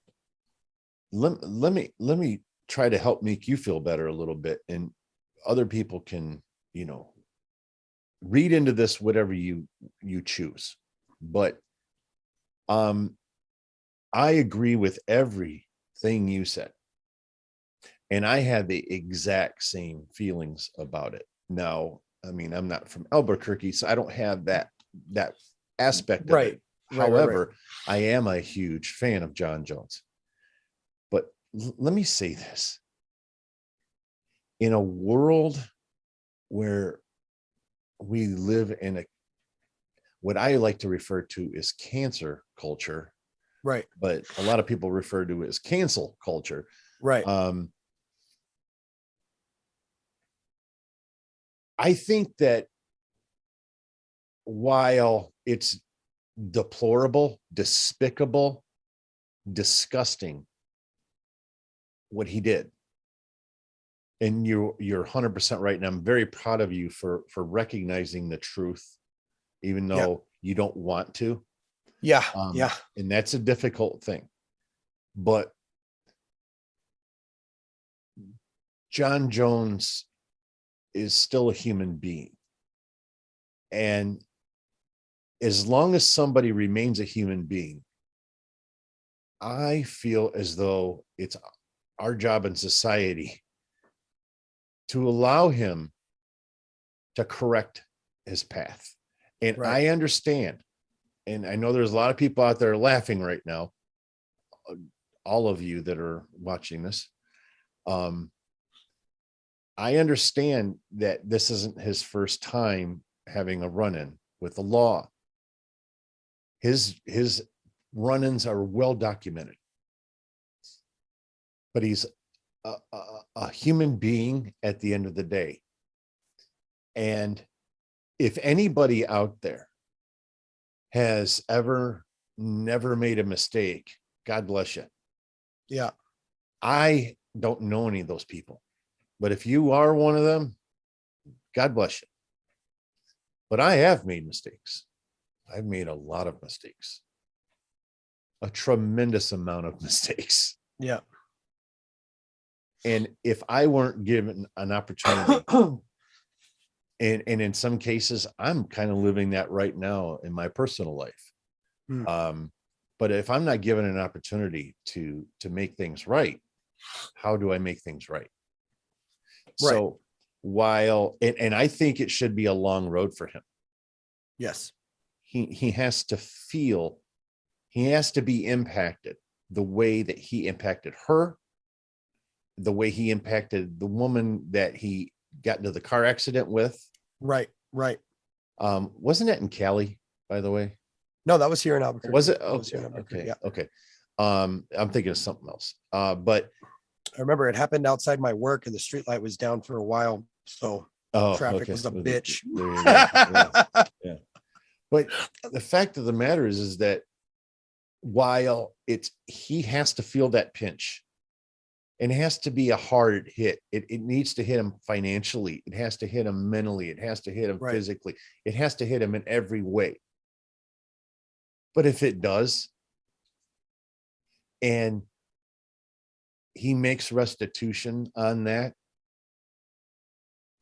Let me try to help make you feel better a little bit, and other people can, read into this whatever you choose. But I agree with everything you said. And I had the exact same feelings about it. Now, I mean, I'm not from Albuquerque, so I don't have that aspect of it. However, I am a huge fan of John Jones. But let me say this. In a world where we live in what I like to refer to as cancer culture, right? But a lot of people refer to it as cancel culture, right? I think that while it's deplorable, despicable, disgusting what he did, and you're 100% right, and I'm very proud of you for recognizing the truth, even though you don't want to. Yeah. And that's a difficult thing, but John Jones is still a human being, and as long as somebody remains a human being, I feel as though it's our job in society to allow him to correct his path. And I understand, and I know there's a lot of people out there laughing right now, all of you that are watching this. I understand that this isn't his first time having a run-in with the law. His run-ins are well documented, but he's a human being at the end of the day. And if anybody out there has ever never made a mistake, God bless you. Yeah. I don't know any of those people, but if you are one of them, God bless you. But I have made mistakes. I've made a lot of mistakes, a tremendous amount of mistakes. Yeah. And if I weren't given an opportunity, and in some cases, I'm kind of living that right now in my personal life. But if I'm not given an opportunity to make things right, how do I make things right? So while, and I think it should be a long road for him. Yes. He has to feel, he has to be impacted the way that he impacted her, the way he impacted the woman that he got into the car accident with. Right. Wasn't that in Cali, by the way? No, that was here in Albuquerque. Was it? Okay. I'm thinking of something else. But I remember it happened outside my work and the street light was down for a while. So traffic was a bitch. There you go. Yeah. But the fact of the matter is that while he has to feel that pinch, and it has to be a hard hit. It needs to hit him financially. It has to hit him mentally. It has to hit him physically. It has to hit him in every way. But if it does, and he makes restitution on that,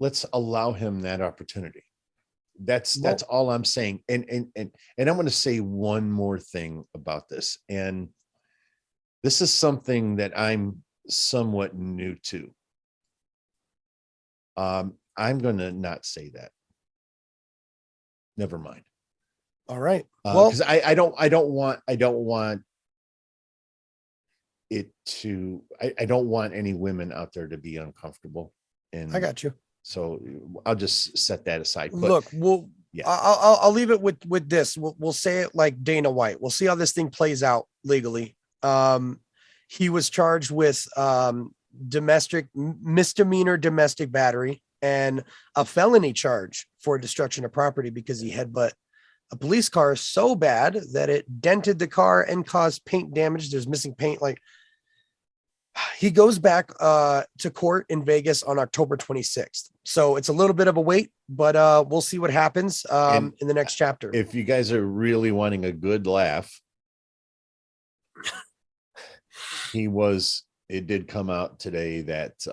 let's allow him that opportunity. That's all I'm saying. And I'm going to say one more thing about this. And this is something that I'm somewhat new to. I'm going to not say that. Never mind. All right. Well, because I don't want it to, I don't want any women out there to be uncomfortable. And I got you. So I'll just set that aside. But look, I'll leave it with this. We'll say it like Dana White. We'll see how this thing plays out legally. He was charged with misdemeanor domestic battery and a felony charge for destruction of property because he headbutt a police car so bad that it dented the car and caused paint damage. There's missing paint. Like, he goes back to court in Vegas on October 26th. So it's a little bit of a wait, but we'll see what happens in the next chapter. If you guys are really wanting a good laugh, it did come out today that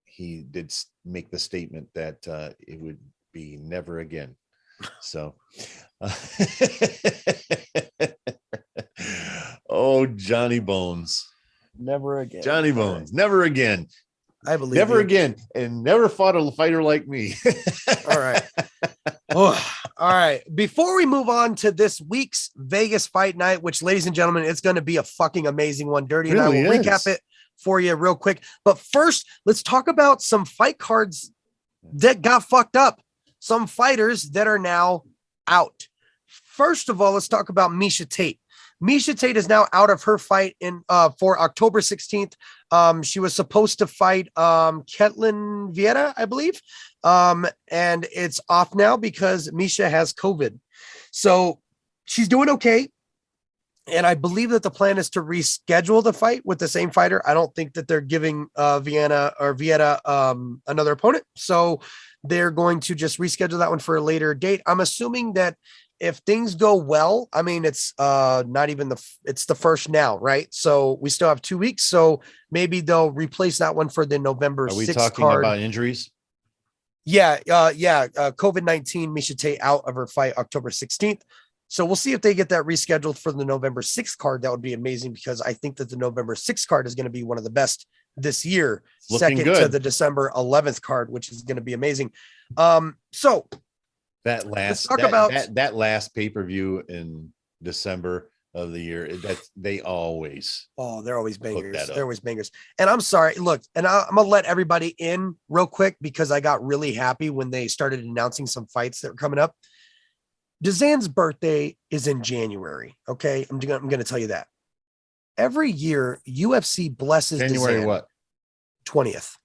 he did make the statement that it would be never again. Johnny Bones. Never again. Johnny Bones. Never again. I believe never you. again, and never fought a fighter like me. All right. Oh, all right. Before we move on to this week's Vegas fight night, which, ladies and gentlemen, it's going to be a fucking amazing one. Dirty and I will recap it for you real quick. But first, let's talk about some fight cards that got fucked up. Some fighters that are now out. First of all, let's talk about Miesha Tate. Miesha Tate is now out of her fight for October 16th. She was supposed to fight Ketlin Vieira, I believe. And it's off now because Miesha has COVID. So she's doing okay. And I believe that the plan is to reschedule the fight with the same fighter. I don't think that they're giving Vieira another opponent. So they're going to just reschedule that one for a later date. I'm assuming that if things go well, I mean, it's not even it's the first now, right? So we still have 2 weeks. So maybe they'll replace that one for the November 6th card. Are we talking about injuries? Yeah. COVID-19, Miesha Tate out of her fight October 16th. So we'll see if they get that rescheduled for the November 6th card. That would be amazing because I think that the November 6th card is going to be one of the best this year. Looking second good to the December 11th card, which is going to be amazing. So that last pay-per-view in December of the year, they're always bangers. They're always bangers. And I'm sorry, look, and I'm gonna let everybody in real quick because I got really happy when they started announcing some fights that were coming up. DZAN's birthday is in January. Okay, I'm gonna tell you that. Every year, UFC blesses January DZAN, what? 20th.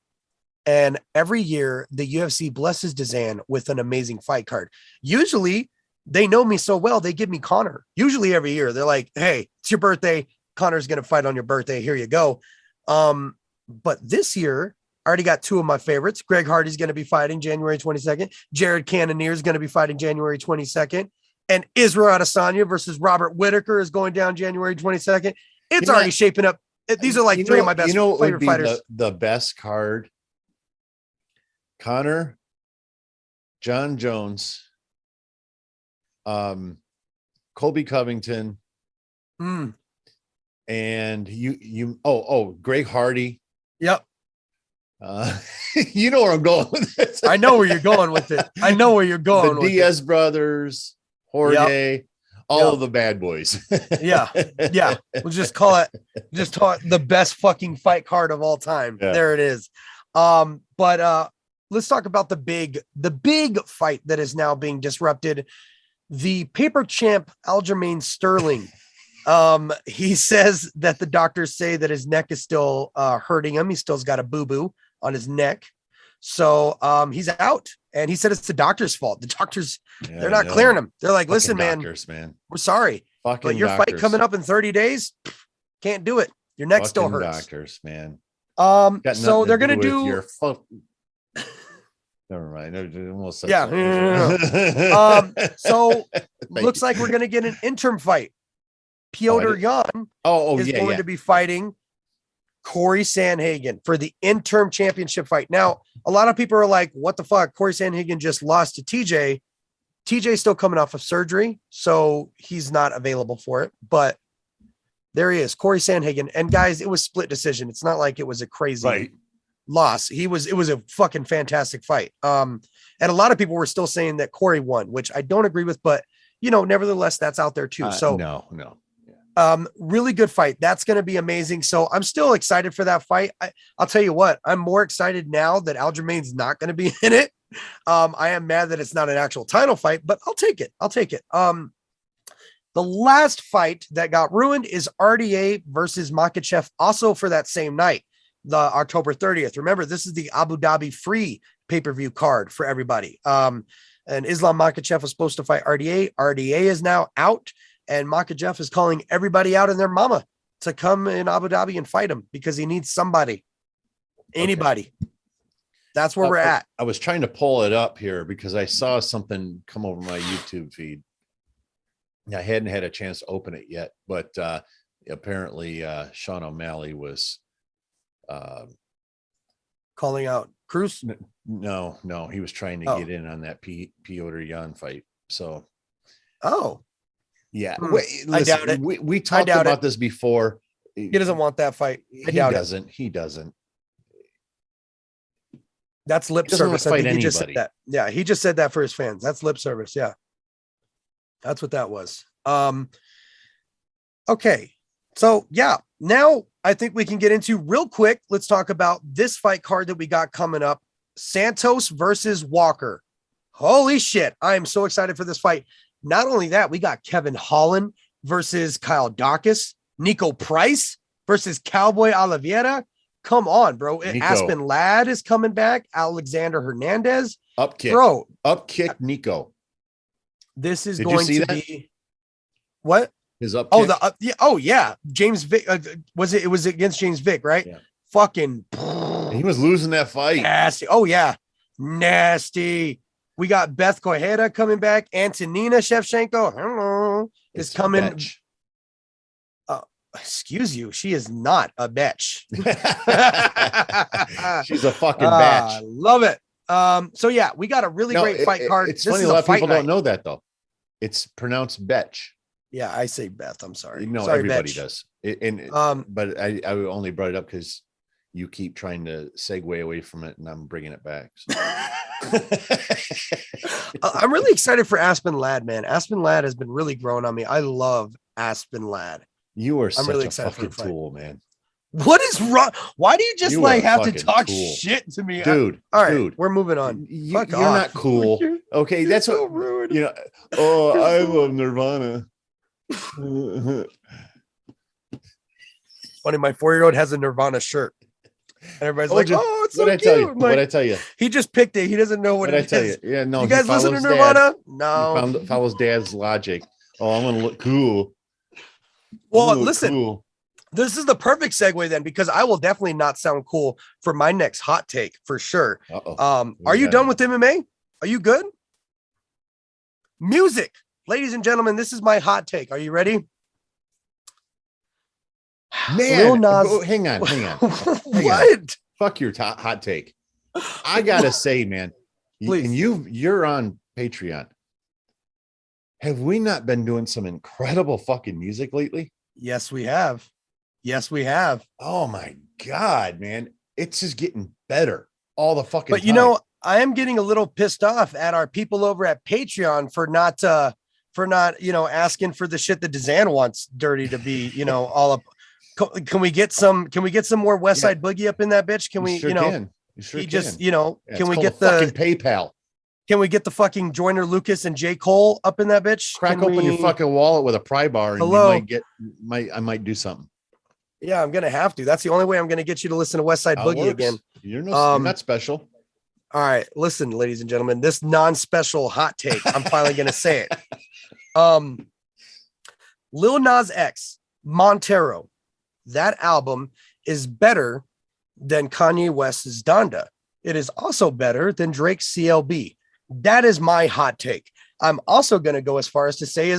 And every year, the UFC blesses DZAN with an amazing fight card. Usually, they know me so well, they give me Conor. Usually every year, they're like, hey, it's your birthday. Conor's going to fight on your birthday. Here you go. But this year, I already got two of my favorites. Greg Hardy's going to be fighting January 22nd. Jared Cannonier is going to be fighting January 22nd. And Israel Adesanya versus Robert Whittaker is going down January 22nd. It's already shaping up. These are like three of my best favorite fighters. The best card. Conor, John Jones, Colby Covington, and Greg Hardy. Yep. You know where I'm going with this. I know where you're going with it. The Diaz brothers, Jorge, all of the bad boys. Yeah. We'll just call it the best fucking fight card of all time. Yeah. There it is. But let's talk about the big fight that is now being disrupted. The paper champ Aljamain Sterling. He says that the doctors say that his neck is still hurting him. He still's got a boo-boo on his neck. So he's out. And he said it's the doctor's fault. The doctors, they're not clearing him. They're like, listen, man, we're sorry. But your fight coming up in 30 days, can't do it. Your neck still hurts. Doctors, man. So they're gonna do your never mind. So looks like we're gonna get an interim fight. Piotr Jan is going to be fighting Corey Sandhagen for the interim championship fight. Now, a lot of people are like, what the fuck? Corey Sandhagen just lost to TJ. TJ's still coming off of surgery, so he's not available for it. But there he is, Corey Sandhagen. And guys, it was split decision. It's not like it was a crazy loss. It was a fucking fantastic fight. And a lot of people were still saying that Corey won, which I don't agree with, but nevertheless, that's out there too. So no. Really good fight. That's going to be amazing. So I'm still excited for that fight. I'll tell you what, I'm more excited now that Aljamain's not going to be in it. I am mad that it's not an actual title fight, but I'll take it. The last fight that got ruined is RDA versus Makachev, also for that same night, the October 30th. Remember, this is the Abu Dhabi free pay-per-view card for everybody. And Islam Makachev was supposed to fight RDA. RDA is now out. And Makachev is calling everybody out and their mama to come in Abu Dhabi and fight him because he needs somebody, anybody. Okay. That's where we're at. I was trying to pull it up here because I saw something come over my YouTube feed. I hadn't had a chance to open it yet, but apparently Sean O'Malley was calling out Cruz. No, he was trying to get in on that Piotr Jan fight. So, yeah. Wait, listen, I doubt it. We talked about this before. He doesn't want that fight. He doesn't. He doesn't. That's lip service. I think he just said that. Yeah, he just said that for his fans. That's lip service. Yeah. That's what that was. Okay. So yeah, now I think we can get into real quick. Let's talk about this fight card that we got coming up. Santos versus Walker. Holy shit. I am so excited for this fight. Not only that, we got Kevin Holland versus Kyle Dawkins, Nico Price versus Cowboy Oliveira. Come on, bro. Nico. Aspen Ladd is coming back. Alexander Hernandez. Up kick. Bro. Up kick Nico. This is going to be what? His up kick? Yeah. James Vick. It was against James Vick, right? Yeah. Fucking. He was losing that fight. Nasty. Oh, yeah. Nasty. We got Beth Cojeda coming back. Antonina Shevchenko is coming. Excuse you. She is not a bitch. She's a fucking bitch. I love it. So yeah, we got a really great fight card. It's funny, a lot of people don't know that though. It's pronounced betch. Yeah, I say Beth. I'm sorry. No, sorry, everybody betch. does. But I only brought it up because you keep trying to segue away from it, and I'm bringing it back. So. I'm really excited for Aspen Ladd, man. Aspen Ladd has been really growing on me. I love Aspen Ladd. You are such a fucking tool, man. What is wrong? Why do you just have to talk shit to me, dude? All right, dude, we're moving on. You're not cool. Okay, that's so what rude. You know. Oh, I love Nirvana. Funny, my 4-year-old has a Nirvana shirt, and everybody's like, "Oh, it's so cute." What I tell you? He just picked it. He doesn't know what it is. Yeah, no. You guys listen to Nirvana? No. Follows Dad's logic. Oh, I'm gonna look cool. Well, listen, this is the perfect segue then, because I will definitely not sound cool for my next hot take for sure. Are you done with MMA? Are you good? Music, ladies and gentlemen, this is my hot take. Are you ready? Man, hang on. What? Fuck your hot take. I gotta say, man, and you're on Patreon. Have we not been doing some incredible fucking music lately? Yes, we have. Oh my God, man. It's just getting better all the fucking time. But you know, I am getting a little pissed off at our people over at Patreon for not, asking for the shit that DZAN wants dirty to be, all up. Can we get some more West Side Boogie up in that bitch? Can we, can we get the fucking PayPal? Can we get the fucking Joyner Lucas and J. Cole up in that bitch? Crack open your fucking wallet with a pry bar and I might do something. Yeah, I'm gonna have to. That's the only way I'm gonna get you to listen to West Side Boogie again. You're not special. All right, listen, ladies and gentlemen, this non-special hot take. I'm finally gonna say it. Lil Nas X, Montero, that album is better than Kanye West's Donda. It is also better than Drake's CLB. That is my hot take. I'm also going to go as far as to say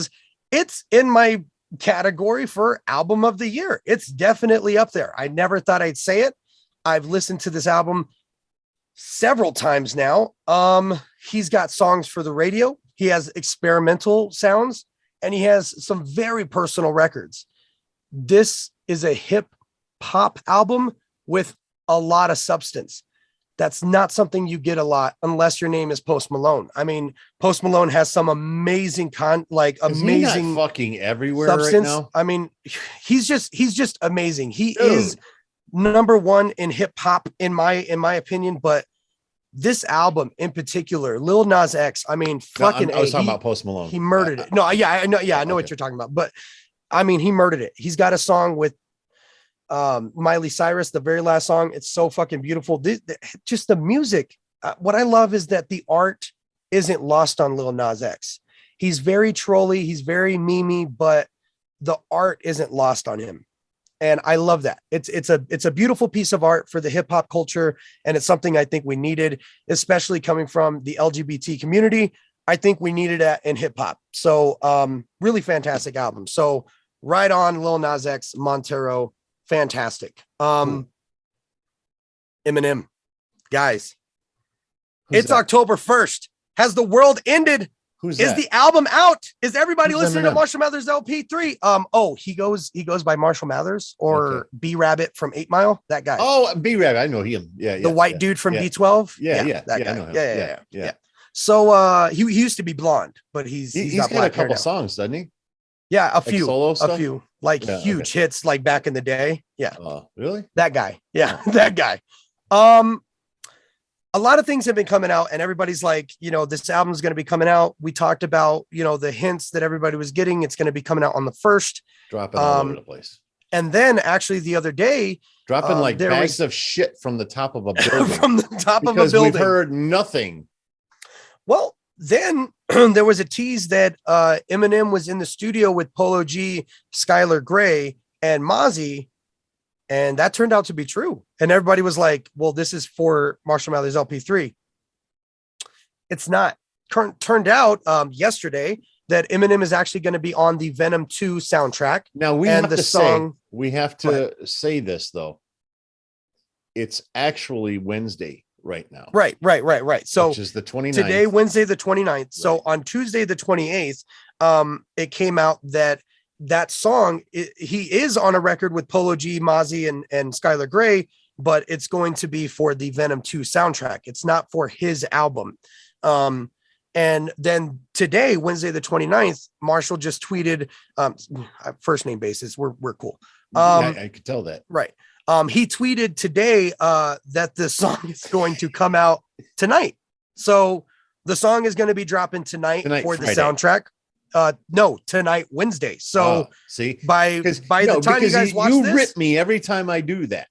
it's in my category for album of the year. It's definitely up there. I never thought I'd say it. I've listened to this album several times now. He's got songs for the radio. He has experimental sounds, and he has some very personal records. This is a hip hop album with a lot of substance. That's not something you get a lot unless your name is Post Malone. I mean, Post Malone has some amazing amazing fucking everywhere substance. Right now. I mean, he's just amazing. He is number one in hip hop in my opinion. But this album in particular, Lil Nas X. I mean, I was talking about Post Malone. He murdered it. No, yeah, I know. Yeah, I know what you're talking about. But I mean, he murdered it. He's got a song with Miley Cyrus, the very last song. It's so fucking beautiful. Just the music. What I love is that the art isn't lost on Lil Nas X. He's very trolly. He's very memey, but the art isn't lost on him. And I love that. It's a beautiful piece of art for the hip hop culture. And it's something I think we needed, especially coming from the LGBT community. I think we needed that in hip hop. So really fantastic album. So right on, Lil Nas X, Montero. Fantastic. Eminem, guys. It's October 1st. Has the world ended? Who's Is that? the album out? Is everybody Who's listening to Eminem? Marshall Mathers LP3? He goes by Marshall Mathers or B Rabbit from 8 Mile. That guy. Oh, B-Rab. I know him. Yeah, The white dude from D12. That guy. I know him. Yeah. So he used to be blonde, but he's got a couple songs, doesn't he? Yeah, a Like solo stuff? few like huge hits like back in the day. Yeah. Really? That guy. Yeah, that guy. A lot of things have been coming out and everybody's like, this album is going to be coming out. We talked about, the hints that everybody was getting. It's going to be coming out on the 1st. Dropping all over the place. And then actually the other day, dropping like bags of shit from the top of a building. From the top of a because building. We've heard nothing. Well, then there was a tease that Eminem was in the studio with Polo G, Skylar Grey, and Mozzie. And that turned out to be true. And everybody was like, well, this is for Marshall Mathers LP3. It's not. Turned out yesterday that Eminem is actually going to be on the Venom 2 soundtrack. Now we have to say this though. It's actually Wednesday right now. Right. So which is the 29th. Today, Wednesday, the 29th. So on Tuesday, the 28th, it came out that song, he is on a record with Polo G, Mozzie, and Skylar Grey, but it's going to be for the Venom 2 soundtrack. It's not for his album. And then today, Wednesday, the 29th, Marshall just tweeted, first name basis, we're cool. I could tell that. Right. He tweeted today that the song is going to come out tonight. So the song is going to be dropping tonight for the soundtrack. No, tonight, Wednesday. So see, by the time you guys watch this, you rip me every time I do that.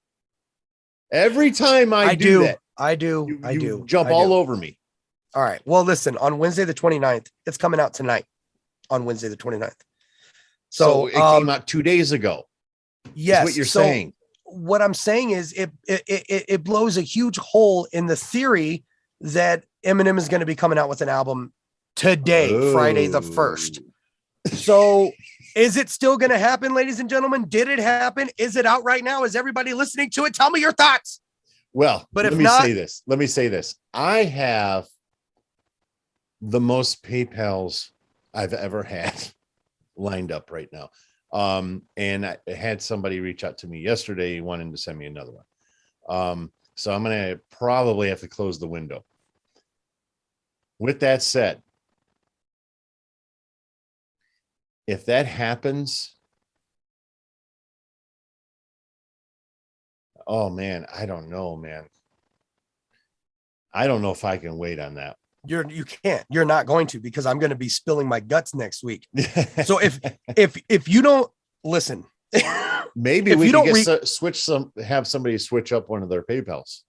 Every time I do that, I do. You jump all over me. All right. Well, listen, on Wednesday, the 29th, it's coming out tonight on Wednesday, the 29th. So it came out 2 days ago. Yes. What you're saying. What I'm saying is it blows a huge hole in the theory that Eminem is going to be coming out with an album today, Friday the 1st. So is it still going to happen, ladies and gentlemen? Did it happen? Is it out right now? Is everybody listening to it? Tell me your thoughts. Well, but let me say this. I have the most PayPals I've ever had lined up right now. And I had somebody reach out to me yesterday wanting to send me another one. So I'm going to probably have to close the window. With that said, if that happens, oh man, I don't know, man. I don't know if I can wait on that. You can't. You're not going to, because I'm going to be spilling my guts next week. So if you don't listen, maybe we can have somebody switch up one of their PayPals.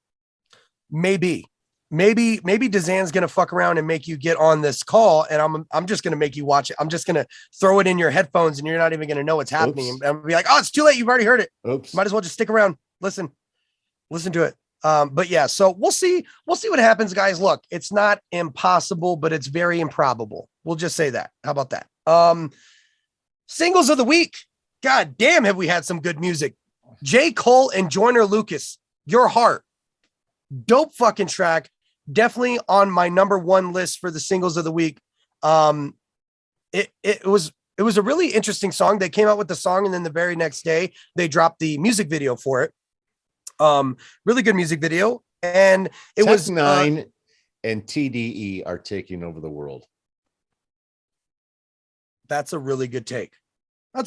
Maybe DZAN's going to fuck around and make you get on this call, and I'm just going to make you watch it. I'm just going to throw it in your headphones and you're not even going to know what's happening. And I'll be like, oh, it's too late. You've already heard it. Oops. Might as well just stick around. Listen to it. But yeah, so we'll see what happens, guys. Look, it's not impossible, but it's very improbable. We'll just say that. How about that? Singles of the week. God damn, have we had some good music. J. Cole and Joyner Lucas, Your Heart. Dope fucking track. Definitely on my number one list for the singles of the week. It was a really interesting song. They came out with the song, and then the very next day they dropped the music video for it. Really good music video, and it was 9 and TDE are taking over the world. That's a really good take. I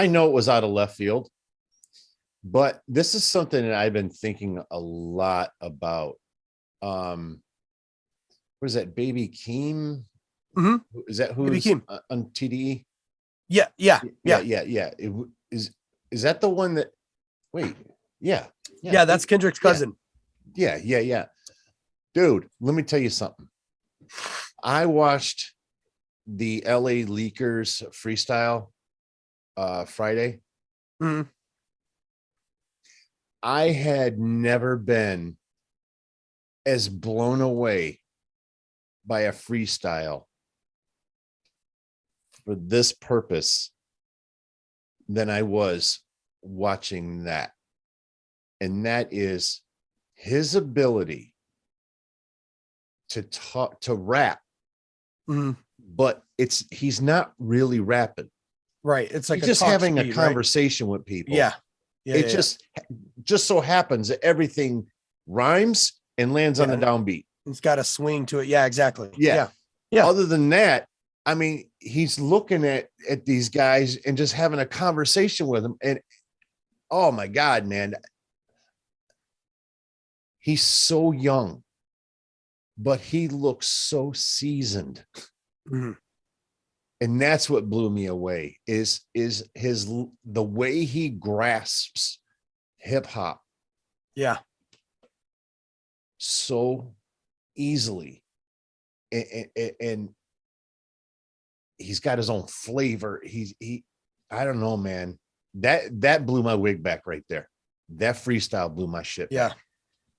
know it was out of left field, but this is something that I've been thinking a lot about. What is that? Baby Keem? Mm-hmm. Is that who's on TDE? Yeah. Is that the one that? Wait. Yeah, that's Kendrick's cousin. Yeah. Dude, let me tell you something. I watched the LA Leakers freestyle Friday. Mm-hmm. I had never been as blown away by a freestyle for this purpose than I was watching that. And that is his ability to rap but he's not really rapping. Right. It's like he's just having a conversation with people. Yeah. It just so happens that everything rhymes and lands on a downbeat. It's got a swing to it. Yeah, exactly. Yeah. Other than that, I mean, he's looking at these guys and just having a conversation with them. And oh my God, man, he's so young, but he looks so seasoned. Mm-hmm. And that's what blew me away is the way he grasps hip hop. Yeah. So easily. And he's got his own flavor. I don't know, man. That blew my wig back right there. That freestyle blew my shit back.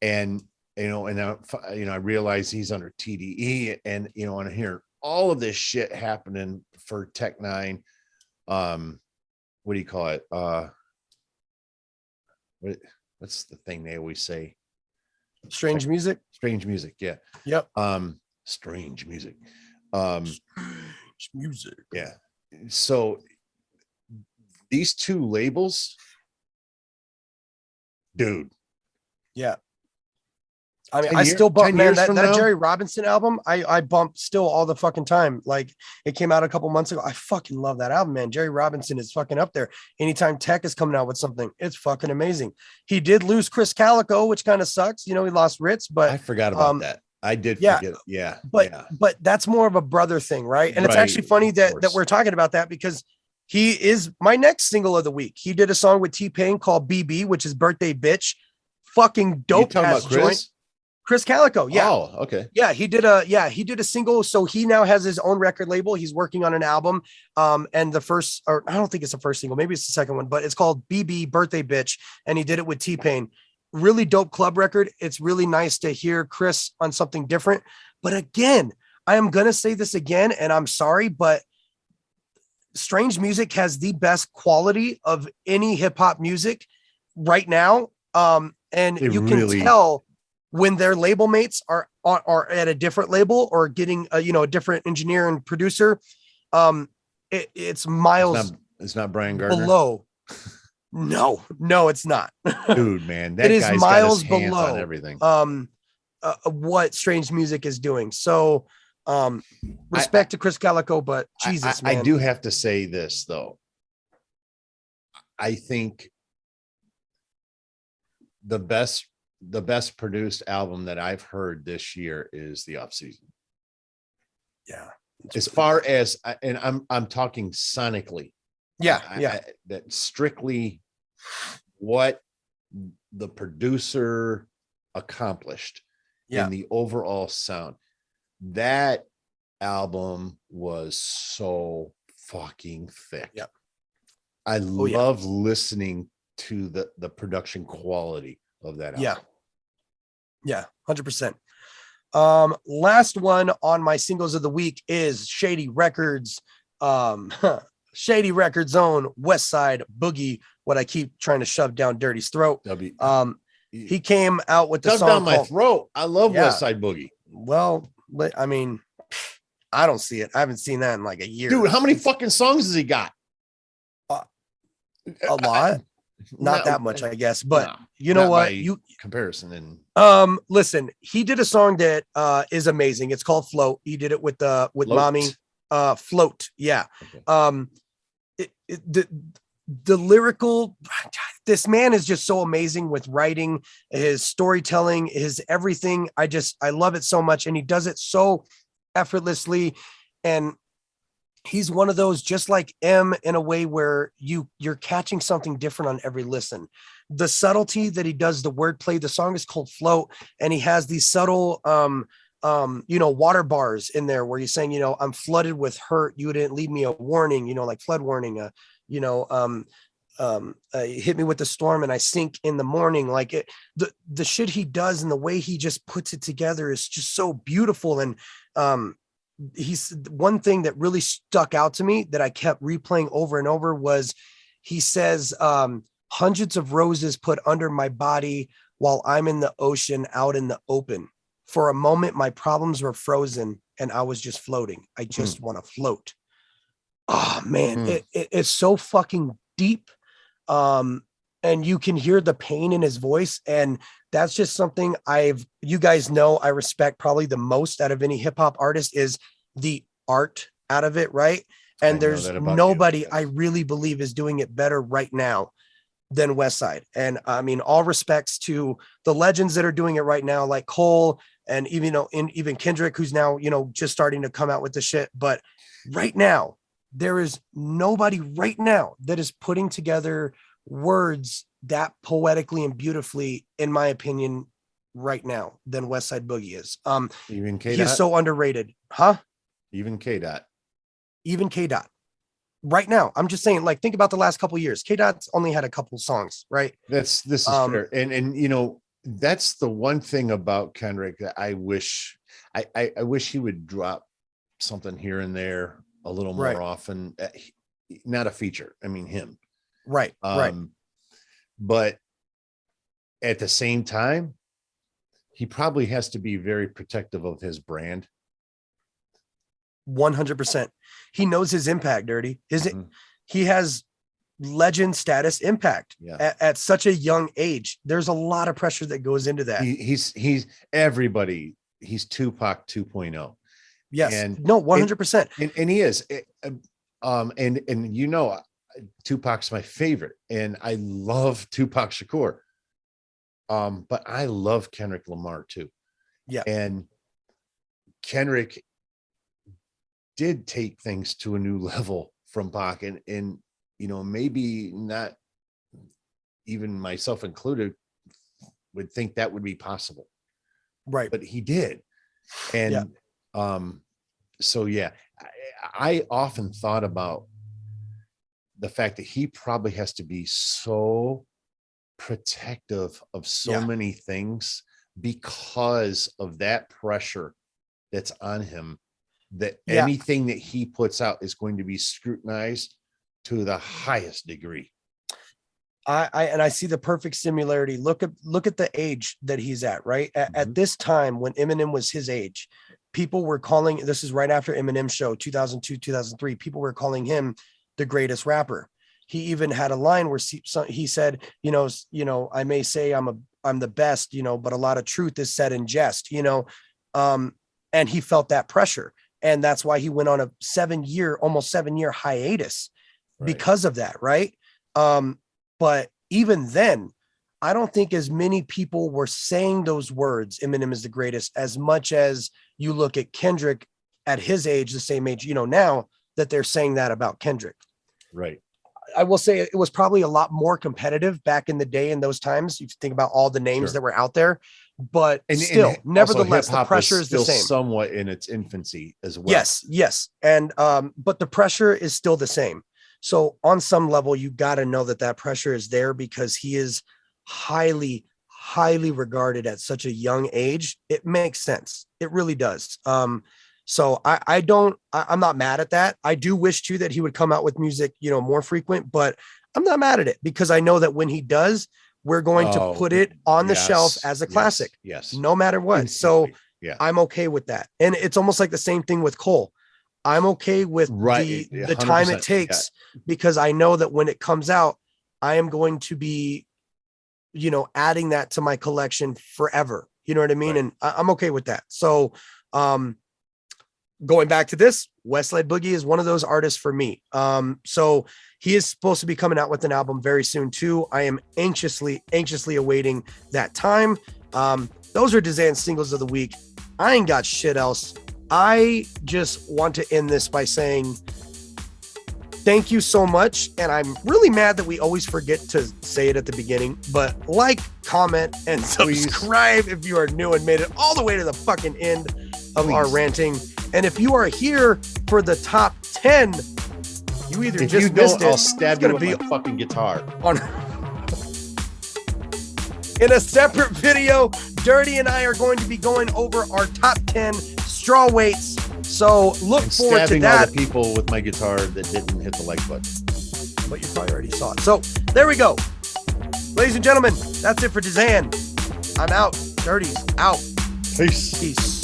And I realize he's under TDE, and and I hear all of this shit happening for Tech Nine. What do you call it? What's the thing they always say? Strange music. Strange music. Yeah. Yep. Strange music. Strange music. Yeah. So these two labels, dude. Yeah. I mean, I still bump, man, that now? Jerry Robinson album. I bump still all the fucking time. Like, it came out a couple months ago. I fucking love that album, man. Jerry Robinson is fucking up there. Anytime Tech is coming out with something, it's fucking amazing. He did lose Chris Calico, which kind of sucks. He lost Ritz, but I forgot about that. I did forget. Yeah. But that's more of a brother thing, right? And it's actually funny that we're talking about that, because he is my next single of the week. He did a song with T-Pain called BB, which is Birthday Bitch. Fucking dope ass joint. Chris Calico. Yeah. Oh, okay. Yeah. He did a single. So he now has his own record label. He's working on an album. And the first, or I don't think it's the first single, maybe it's the second one, but it's called BB Birthday Bitch. And he did it with T-Pain. Really dope club record. It's really nice to hear Chris on something different. But again, I am going to say this again, and I'm sorry, but Strange Music has the best quality of any hip hop music right now. And you can tell when their label mates are at a different label or getting a different engineer and producer. It's miles. It's not Brian Gardner below. No, it's not. Dude, man, that it is guy's miles got his hands below on everything. What Strange Music is doing. So respect to Chris Calico, but Jesus, man. I do have to say this though. I think the best produced album that I've heard this year is The Off Season. Yeah. As far as, and I'm talking sonically. Yeah. That strictly what the producer accomplished in the overall sound. That album was so fucking thick. Yep. I love listening to the production quality of that album. Yeah, 100%. Last one on my singles of the week is Shady Records. Shady Records own West Side Boogie, what I keep trying to shove down Dirty's throat. He came out with the song down my throat. I love West Side Boogie. Well, I mean, I don't see it. I haven't seen that in like a year. Dude, how many fucking songs has he got? A lot. Not that much, I guess. But you know what? You comparison and listen, he did a song that is amazing. It's called Float. He did it with Mommy. Float. Yeah. Okay. The lyrical, this man is just so amazing with writing, his storytelling, his everything. I love it so much, and he does it so effortlessly. And he's one of those, just like M, in a way where you're catching something different on every listen. The subtlety that he does, the wordplay. The song is called Float, and he has these subtle water bars in there where he's saying, I'm flooded with hurt, you didn't leave me a warning, like flood warning, hit me with the storm and I sink in the morning. Like the shit he does and the way he just puts it together is just so beautiful. And he's one thing that really stuck out to me that I kept replaying over and over was he says, hundreds of roses put under my body while I'm in the ocean out in the open. For a moment, my problems were frozen and I was just floating. I just want to float. Oh man, it's so fucking deep. And you can hear the pain in his voice. And that's just something you guys know I respect probably the most out of any hip hop artist is the art out of it. Right. And there's nobody I really believe is doing it better right now than Westside. And I mean, all respects to the legends that are doing it right now, like Cole and even Kendrick, who's now, just starting to come out with the shit. But right now, there is nobody right now that is putting together words that poetically and beautifully, in my opinion, right now than Westside Boogie is. Even K. He is so underrated, huh? Even K. Even K. Right now, I'm just saying, like, think about the last couple of years. K. Dot's only had a couple songs, right? This is fair, and that's the one thing about Kendrick that I wish he would drop something here and there a little more often. Not a feature. I mean him. Right. But at the same time, he probably has to be very protective of his brand. 100%. He knows his impact, Dirty. He has legend status impact at such a young age. There's a lot of pressure that goes into that. He's everybody. He's Tupac 2.0. Yes. And no, 100%. And he is. And Tupac's my favorite, and I love Tupac Shakur. But I love Kendrick Lamar too. Yeah. And Kendrick did take things to a new level from Pac, and maybe not even myself included would think that would be possible. Right. But he did. And so I often thought about the fact that he probably has to be so protective of so many things because of that pressure that's on him, that anything that he puts out is going to be scrutinized to the highest degree. I see the perfect similarity. Look at the age that he's at, right? At this time when Eminem was his age, people were calling, this is right after Eminem's show, 2002, 2003, people were calling him the greatest rapper. He even had a line where he said, I may say I'm the best, but a lot of truth is said in jest, and he felt that pressure. And that's why he went on a almost 7 year hiatus because of that. Right. But even then, I don't think as many people were saying those words, Eminem is the greatest, as much as you look at Kendrick at his age, the same age, now that they're saying that about Kendrick. Right. I will say it was probably a lot more competitive back in the day in those times. You think about all the names that were out there, but still, nevertheless, the pressure is the same. Somewhat in its infancy as well. Yes. And, but the pressure is still the same. So on some level, you got to know that pressure is there because he is highly, highly regarded at such a young age. It makes sense. It really does. So I'm not mad at that. I do wish too that he would come out with music, more frequent, but I'm not mad at it because I know that when he does, we're going to put it on the shelf as a classic. Yes. No matter what. So I'm okay with that. And it's almost like the same thing with Cole. I'm okay with the time it takes because I know that when it comes out, I am going to be, adding that to my collection forever. You know what I mean? Right. And I'm okay with that. So, going back to this, Westside Boogie is one of those artists for me. So he is supposed to be coming out with an album very soon too. I am anxiously awaiting that time. Those are DZAN singles of the week. I ain't got shit else. I just want to end this by saying thank you so much. And I'm really mad that we always forget to say it at the beginning, but like, comment, and subscribe if you are new and made it all the way to the fucking end of our ranting. And if you are here for the top 10, you either just missed it. I'll stab you with my fucking guitar. In a separate video, Dirty and I are going to be going over our top 10 straw weights. So look forward to that. All the people with my guitar that didn't hit the like button. But you probably already saw it. So there we go. Ladies and gentlemen, that's it for DZAN. I'm out. Dirty's out. Peace. Peace.